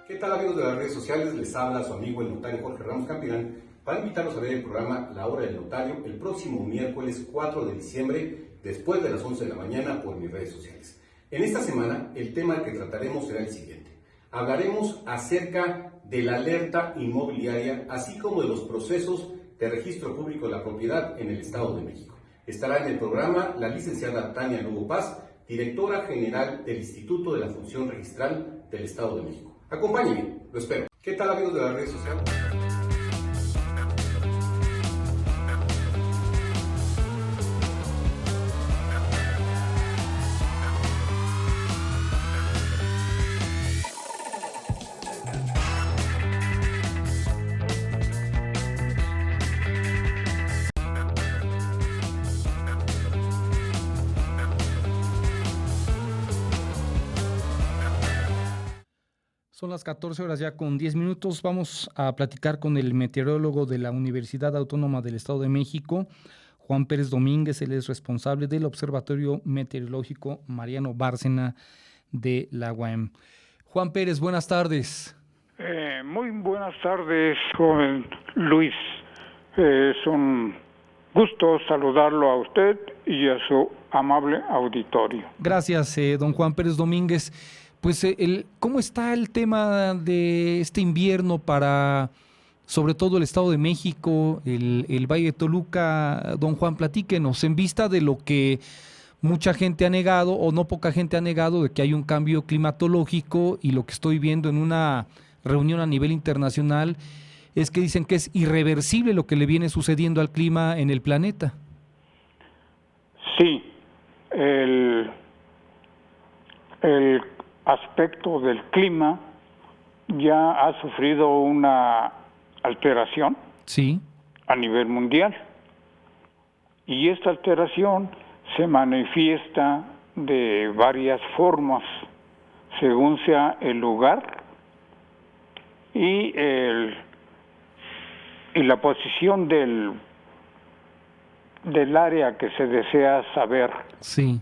F: ¿Qué tal, amigos de las redes sociales? Les habla su amigo el notario Jorge Ramos Campirán para invitarlos a ver el programa La Hora del Notario el próximo miércoles 4 de diciembre después de las 11 de la mañana por mis redes sociales. En esta semana el tema que trataremos será el siguiente. Hablaremos acerca de la alerta inmobiliaria, así como de los procesos de registro público de la propiedad en el Estado de México. Estará en el programa la licenciada Tania Lugo Paz, directora general del Instituto de la Función Registral del Estado de México. Acompáñenme, lo espero. ¿Qué tal, amigos de las redes sociales?
B: Son las 14:10. Vamos a platicar con el meteorólogo de la Universidad Autónoma del Estado de México, Juan Pérez Domínguez. Él es responsable del Observatorio Meteorológico Mariano Bárcena de la UAM. Juan Pérez, buenas tardes.
G: Muy buenas tardes, joven Luis. Es un gusto saludarlo a usted y a su amable auditorio.
B: Gracias, don Juan Pérez Domínguez. Pues, ¿cómo está el tema de este invierno para, sobre todo, el Estado de México, el Valle de Toluca? Don Juan, platíquenos, en vista de lo que mucha gente ha negado, o no poca gente ha negado, de que hay un cambio climatológico, y lo que estoy viendo en una reunión a nivel internacional es que dicen que es irreversible lo que le viene sucediendo al clima en el planeta.
G: Sí, el aspecto del clima ya ha sufrido una alteración a nivel mundial, y esta alteración se manifiesta de varias formas según sea el lugar y la posición del área que se desea saber.
B: Sí.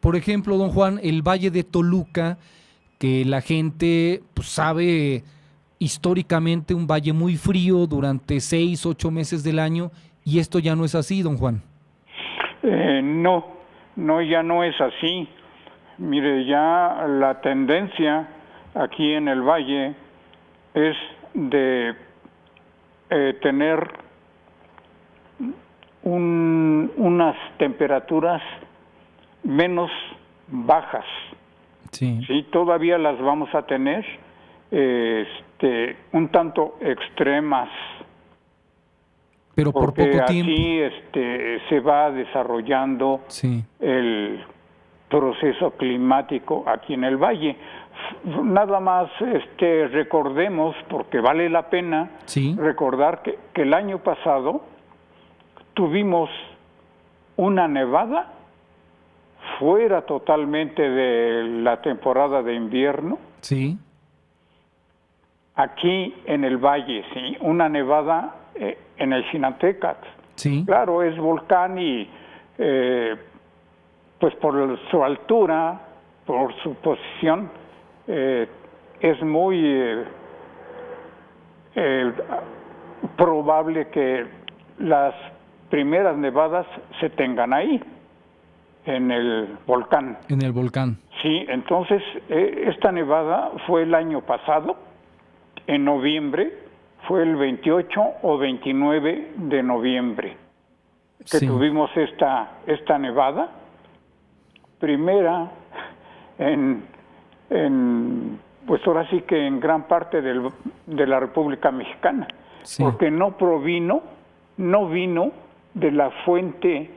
B: Por ejemplo, don Juan, el Valle de Toluca, que la gente pues, sabe históricamente un valle muy frío durante 6-8 meses del año, y esto ya no es así, don Juan.
G: No, ya no es así. Mire, ya la tendencia aquí en el valle es de tener unas temperaturas menos bajas. Sí, todavía las vamos a tener un tanto extremas,
B: pero por poco tiempo.
G: Así se va desarrollando el proceso climático aquí en el valle. Nada más recordemos, porque vale la pena recordar que el año pasado tuvimos una nevada fuera totalmente de la temporada de invierno. Sí. Aquí en el valle, una nevada en el Xinantecatl. Sí. Claro, es volcán y pues por su altura, por su posición, es muy probable que las primeras nevadas se tengan ahí, en el volcán.
B: En el volcán.
G: Sí, entonces esta nevada fue el año pasado, en noviembre, fue el 28 o 29 de noviembre que tuvimos esta nevada, primera pues ahora sí que en gran parte de la República Mexicana, porque no vino de la fuente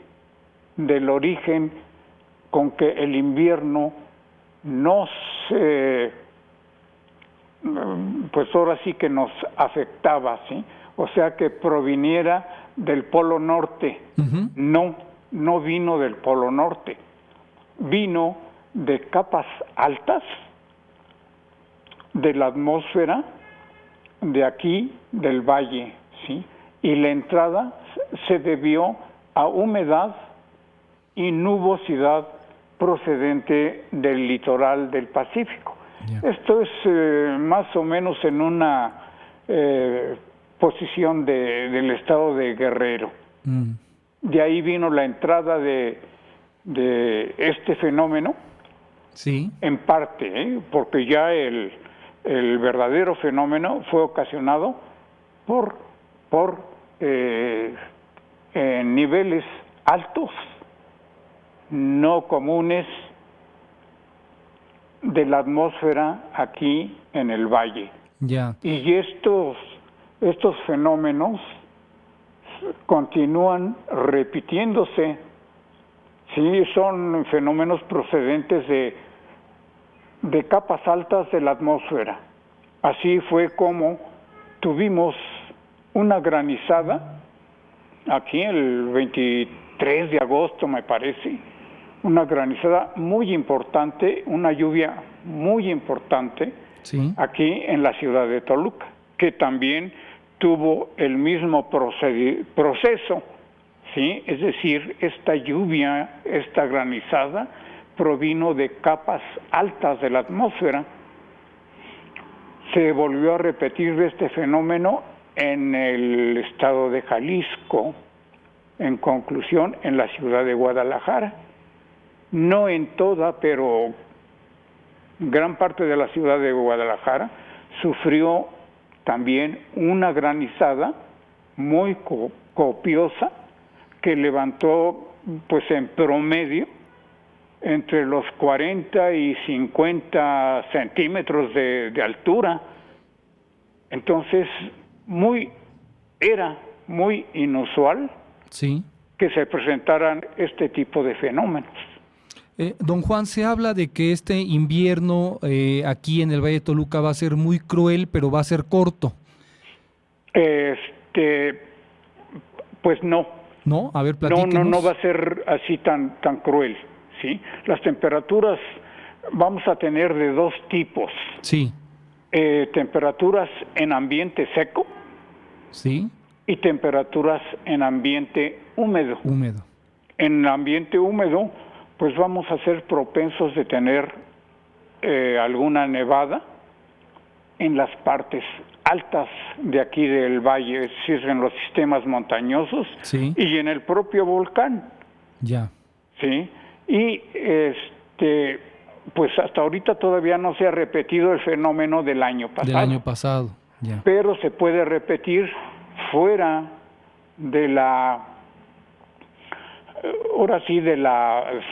G: del origen con que el invierno pues ahora sí que nos afectaba, ¿sí? O sea, que proviniera del Polo Norte. No vino del Polo Norte, vino de capas altas de la atmósfera de aquí, del valle, ¿sí? Y la entrada se debió a humedad y nubosidad procedente del litoral del Pacífico. Esto es más o menos en una posición del estado de Guerrero. De ahí vino la entrada de este fenómeno, en parte, porque ya el verdadero fenómeno fue ocasionado por niveles altos, no comunes, de la atmósfera aquí en el valle. Y estos fenómenos continúan repitiéndose. Sí, son fenómenos procedentes de capas altas de la atmósfera. Así fue como tuvimos una granizada aquí el 23 de agosto, me parece, una granizada muy importante, una lluvia muy importante aquí en la ciudad de Toluca, que también tuvo el mismo proceso, ¿sí? Es decir, esta lluvia, esta granizada, provino de capas altas de la atmósfera. Se volvió a repetir este fenómeno en el estado de Jalisco, en conclusión, en la ciudad de Guadalajara. No en toda, pero gran parte de la ciudad de Guadalajara sufrió también una granizada muy copiosa que levantó, pues en promedio, entre los 40 y 50 centímetros de altura. Entonces, era muy inusual que se presentaran este tipo de fenómenos.
B: Don Juan, se habla de que este invierno aquí en el Valle de Toluca va a ser muy cruel, pero va a ser corto.
G: Pues no.
B: ¿No? A ver, platíquenos.
G: No va a ser así tan cruel, ¿sí? Las temperaturas vamos a tener de dos tipos. Temperaturas en ambiente seco. Y temperaturas en ambiente húmedo. En ambiente húmedo, pues vamos a ser propensos de tener alguna nevada en las partes altas de aquí del valle, es decir, en los sistemas montañosos y en el propio volcán. ¿Sí? Y pues hasta ahorita todavía no se ha repetido el fenómeno del año pasado. Pero se puede repetir fuera de la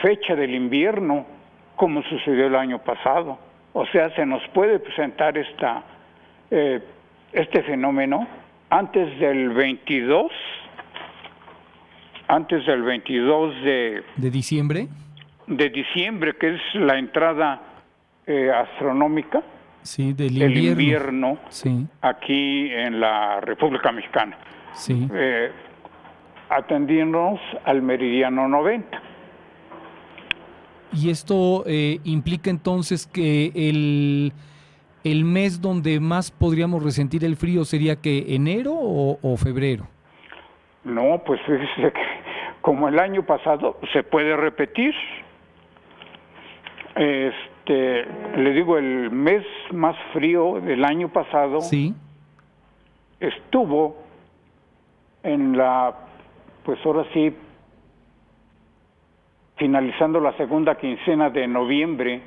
G: fecha del invierno, como sucedió el año pasado. O sea, se nos puede presentar este fenómeno antes del 22 de
B: diciembre.
G: De diciembre, que es la entrada astronómica
B: del
G: invierno aquí en la República Mexicana. Atendiéndonos al meridiano 90.
B: Y esto implica entonces que el mes donde más podríamos resentir el frío sería que enero o febrero.
G: No, pues fíjese que como el año pasado se puede repetir. Le digo, el mes más frío del año pasado estuvo pues ahora sí, finalizando la segunda quincena de noviembre,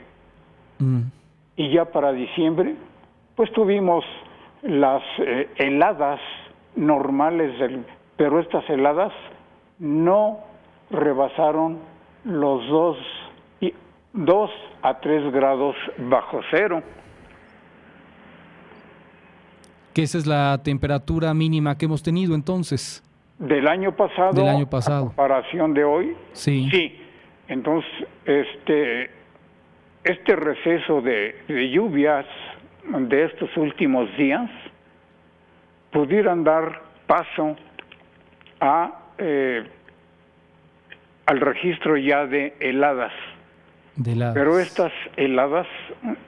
G: y ya para diciembre, pues tuvimos las heladas normales, pero estas heladas no rebasaron los 2 a 3 grados bajo cero.
B: Que esa es la temperatura mínima que hemos tenido entonces.
G: Del año pasado. A comparación de hoy. Sí. Entonces, este receso de lluvias de estos últimos días pudieran dar paso al registro ya de heladas. Pero estas heladas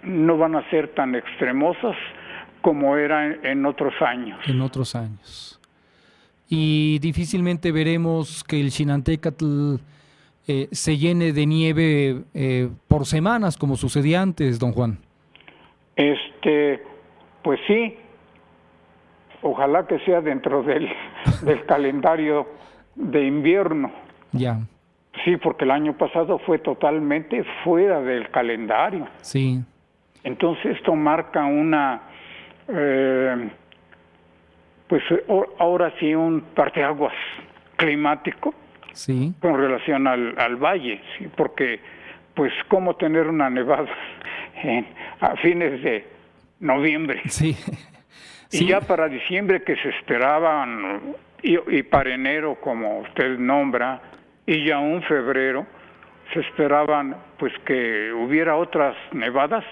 G: no van a ser tan extremosas como eran en otros años.
B: Y difícilmente veremos que el Xinantécatl se llene de nieve por semanas, como sucedía antes, don Juan.
G: Pues sí, ojalá que sea dentro del calendario de invierno.
B: Ya.
G: Sí, porque el año pasado fue totalmente fuera del calendario.
B: Sí.
G: Entonces esto marca pues ahora sí un parteaguas climático.
B: Sí.
G: Con relación al valle, ¿sí? Porque pues cómo tener una nevada a fines de noviembre.
B: Sí.
G: Y ya para diciembre, que se esperaban, y para enero, como usted nombra, y ya un febrero, se esperaban pues que hubiera otras nevadas.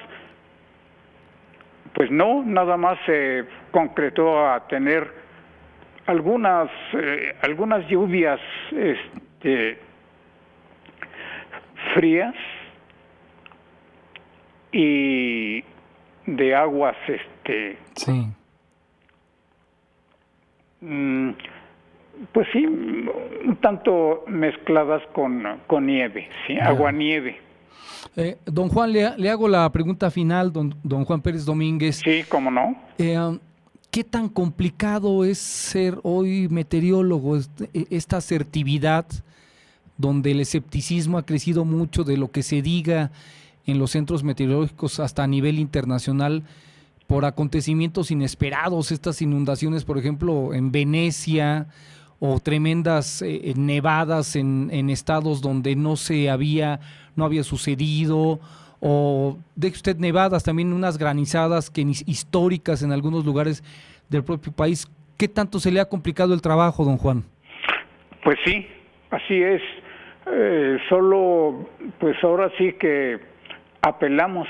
G: Pues no, nada más se concretó a tener algunas lluvias frías y de aguas
B: sí.
G: Pues sí, un tanto mezcladas con nieve, ¿sí? Aguanieve.
B: Don Juan, le hago la pregunta final, don Juan Pérez Domínguez.
G: Sí, cómo no.
B: ¿Qué tan complicado es ser hoy meteorólogo? Esta asertividad donde el escepticismo ha crecido mucho de lo que se diga en los centros meteorológicos hasta a nivel internacional por acontecimientos inesperados, estas inundaciones, por ejemplo, en Venecia, o tremendas nevadas en estados donde no había sucedido, o deje usted nevadas, también unas granizadas históricas en algunos lugares del propio país. ¿Qué tanto se le ha complicado el trabajo, don Juan?
G: Pues sí, así es. Solo, pues ahora sí que apelamos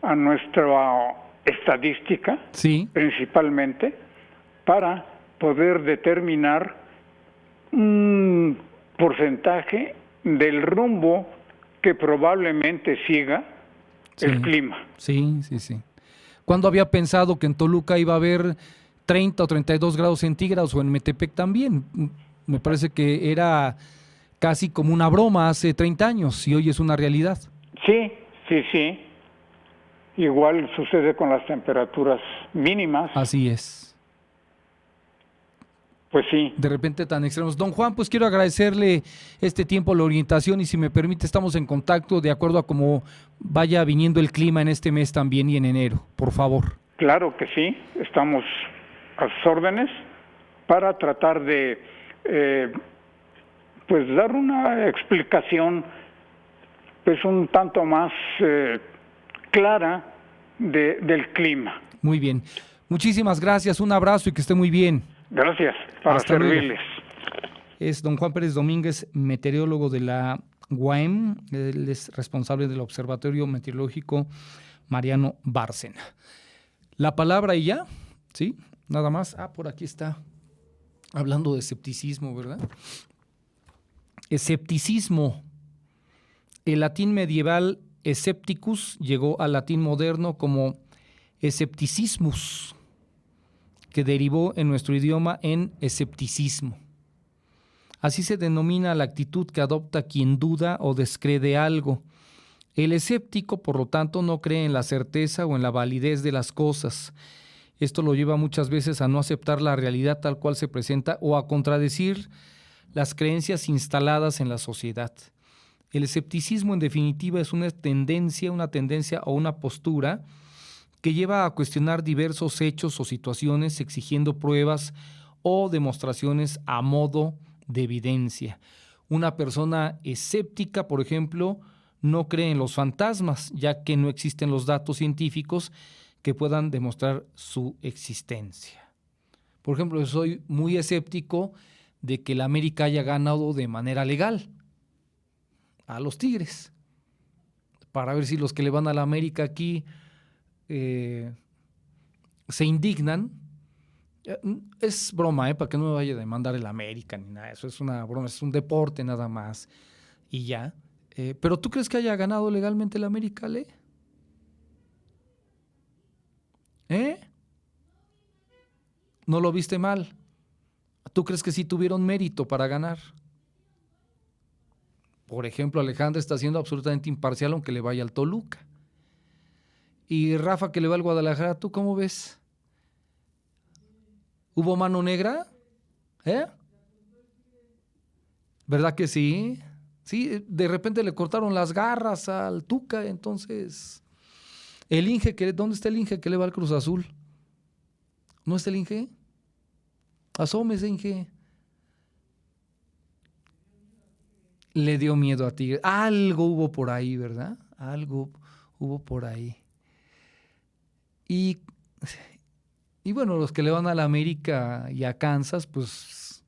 G: a nuestra estadística,
B: sí,
G: principalmente, para poder determinar un porcentaje del rumbo que probablemente siga el clima.
B: Sí. ¿Cuándo había pensado que en Toluca iba a haber 30 o 32 grados centígrados, o en Metepec también? Me parece que era casi como una broma hace 30 años y hoy es una realidad.
G: Sí. Igual sucede con las temperaturas mínimas.
B: Así es.
G: Pues sí.
B: De repente tan extremos. Don Juan, pues quiero agradecerle este tiempo, la orientación, y si me permite estamos en contacto de acuerdo a cómo vaya viniendo el clima en este mes también y en enero, por favor.
G: Claro que sí, estamos a sus órdenes para tratar de pues dar una explicación pues un tanto más clara del clima.
B: Muy bien. Muchísimas gracias, un abrazo y que esté muy bien.
G: Gracias, para
B: Hasta
G: servirles.
B: Luego. Es don Juan Pérez Domínguez, meteorólogo de la UAM, él es responsable del Observatorio Meteorológico Mariano Bárcena. La palabra y ya, ¿sí? Nada más. Por aquí está, hablando de escepticismo, ¿verdad? Escepticismo. El latín medieval escepticus llegó al latín moderno como escepticismus, que derivó en nuestro idioma en escepticismo. Así se denomina la actitud que adopta quien duda o descree de algo. El escéptico, por lo tanto, no cree en la certeza o en la validez de las cosas. Esto lo lleva muchas veces a no aceptar la realidad tal cual se presenta o a contradecir las creencias instaladas en la sociedad. El escepticismo, en definitiva, es una tendencia o una postura que lleva a cuestionar diversos hechos o situaciones exigiendo pruebas o demostraciones a modo de evidencia. Una persona escéptica, por ejemplo, no cree en los fantasmas, ya que no existen los datos científicos que puedan demostrar su existencia. Por ejemplo, yo soy muy escéptico de que el América haya ganado de manera legal a los Tigres, para ver si los que le van a la América aquí se indignan. Es broma, para que no me vaya a demandar el América ni nada, eso es una broma, es un deporte nada más y ya. Pero ¿tú crees que haya ganado legalmente el América, Le? ¿No lo viste mal? ¿Tú crees que sí tuvieron mérito para ganar? Por ejemplo, Alejandra está siendo absolutamente imparcial aunque le vaya al Toluca. Y Rafa, que le va al Guadalajara, ¿tú cómo ves? ¿Hubo mano negra? ¿Verdad que sí? Sí, de repente le cortaron las garras al Tuca, entonces... El Inge, ¿dónde está el Inge que le va al Cruz Azul? ¿No está el Inge? Asómese, Inge. Le dio miedo a Tigres. Algo hubo por ahí, ¿verdad? Algo hubo por ahí. Y bueno, los que le van a la América y a Kansas, pues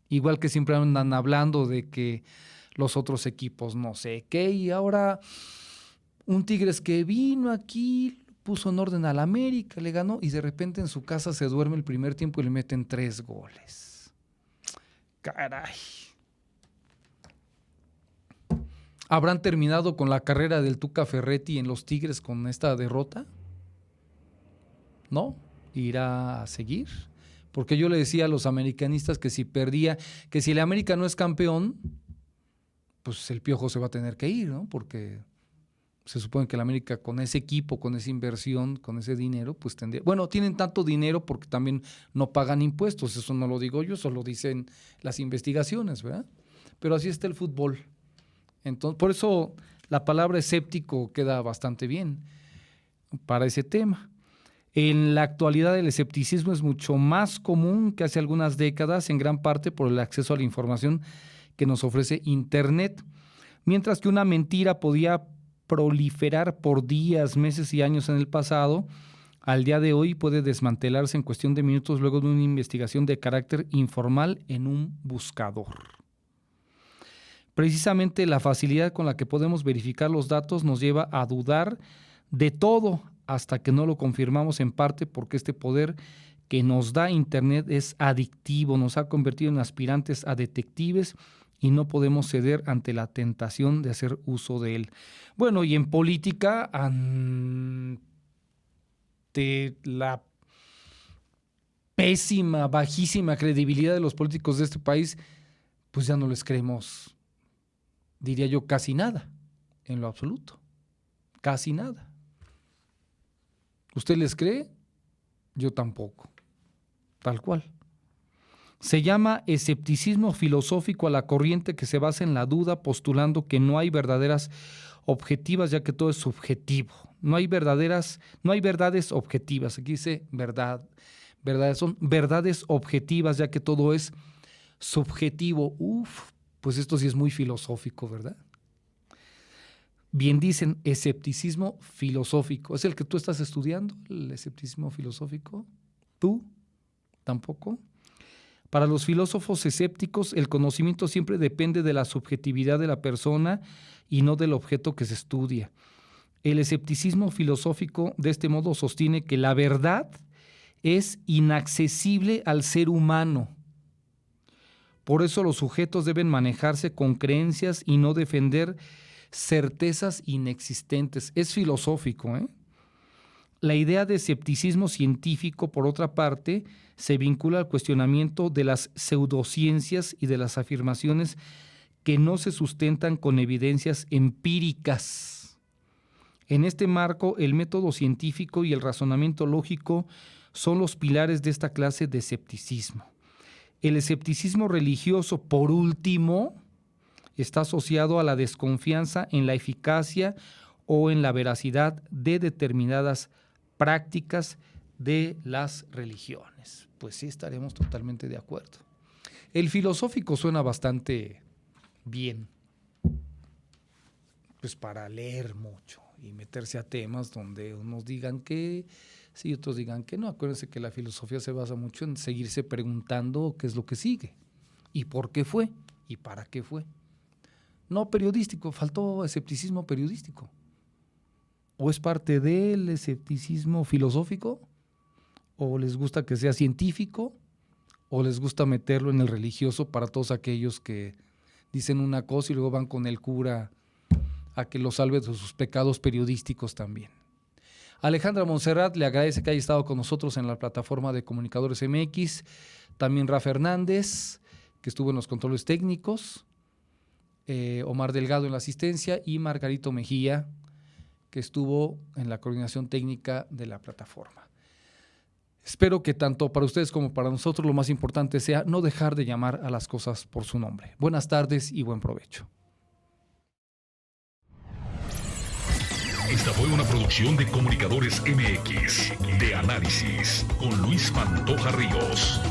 B: igual que siempre andan hablando de que los otros equipos no sé qué, y ahora un Tigres que vino aquí, puso en orden a la América, le ganó, y de repente en su casa se duerme el primer tiempo y le meten 3 goles. Caray. ¿Habrán terminado con la carrera del Tuca Ferretti en los Tigres con esta derrota? ¿No? ¿Irá a seguir? Porque yo le decía a los americanistas que si perdía, que si el América no es campeón, pues el Piojo se va a tener que ir, ¿no? Porque se supone que el América con ese equipo, con esa inversión, con ese dinero, pues tendría... Bueno, tienen tanto dinero porque también no pagan impuestos, eso no lo digo yo, eso lo dicen las investigaciones, ¿verdad? Pero así está el fútbol. Entonces, por eso la palabra escéptico queda bastante bien para ese tema. En la actualidad el escepticismo es mucho más común que hace algunas décadas, en gran parte por el acceso a la información que nos ofrece Internet. Mientras que una mentira podía proliferar por días, meses y años en el pasado, al día de hoy puede desmantelarse en cuestión de minutos luego de una investigación de carácter informal en un buscador. Precisamente la facilidad con la que podemos verificar los datos nos lleva a dudar de todo hasta que no lo confirmamos, en parte porque este poder que nos da Internet es adictivo, nos ha convertido en aspirantes a detectives y no podemos ceder ante la tentación de hacer uso de él. Bueno, y en política, ante la pésima, bajísima credibilidad de los políticos de este país, pues ya no les creemos, diría yo, casi nada, en lo absoluto, casi nada. ¿Usted les cree? Yo tampoco, tal cual. Se llama escepticismo filosófico a la corriente que se basa en la duda, postulando que no hay verdaderas objetivas, ya que todo es subjetivo. No hay verdades objetivas. Aquí dice son verdades objetivas, ya que todo es subjetivo. Pues esto sí es muy filosófico, ¿verdad? Bien dicen, escepticismo filosófico. ¿Es el que tú estás estudiando, el escepticismo filosófico? ¿Tú? ¿Tampoco? Para los filósofos escépticos, el conocimiento siempre depende de la subjetividad de la persona y no del objeto que se estudia. El escepticismo filosófico, de este modo, sostiene que la verdad es inaccesible al ser humano. Por eso los sujetos deben manejarse con creencias y no defender certezas inexistentes. Es filosófico, ¿eh? La idea de escepticismo científico, por otra parte, se vincula al cuestionamiento de las pseudociencias y de las afirmaciones que no se sustentan con evidencias empíricas. En este marco, el método científico y el razonamiento lógico son los pilares de esta clase de escepticismo. El escepticismo religioso, por último, está asociado a la desconfianza en la eficacia o en la veracidad de determinadas prácticas de las religiones. Pues sí, estaremos totalmente de acuerdo. El filosófico suena bastante bien, pues para leer mucho y meterse a temas donde unos digan que sí, otros digan que no. Acuérdense que la filosofía se basa mucho en seguirse preguntando qué es lo que sigue y por qué fue y para qué fue. No periodístico, faltó escepticismo periodístico. ¿O es parte del escepticismo filosófico? ¿O les gusta que sea científico? ¿O les gusta meterlo en el religioso para todos aquellos que dicen una cosa y luego van con el cura a que lo salve de sus pecados periodísticos también? Alejandra Montserrat le agradece que haya estado con nosotros en la plataforma de Comunicadores MX. También Rafa Hernández, que estuvo en los controles técnicos. Omar Delgado en la asistencia y Margarito Mejía, que estuvo en la coordinación técnica de la plataforma. Espero que tanto para ustedes como para nosotros lo más importante sea no dejar de llamar a las cosas por su nombre. Buenas tardes y buen provecho.
A: Esta fue una producción de Comunicadores MX, de Análisis, con Luis Pantoja Ríos.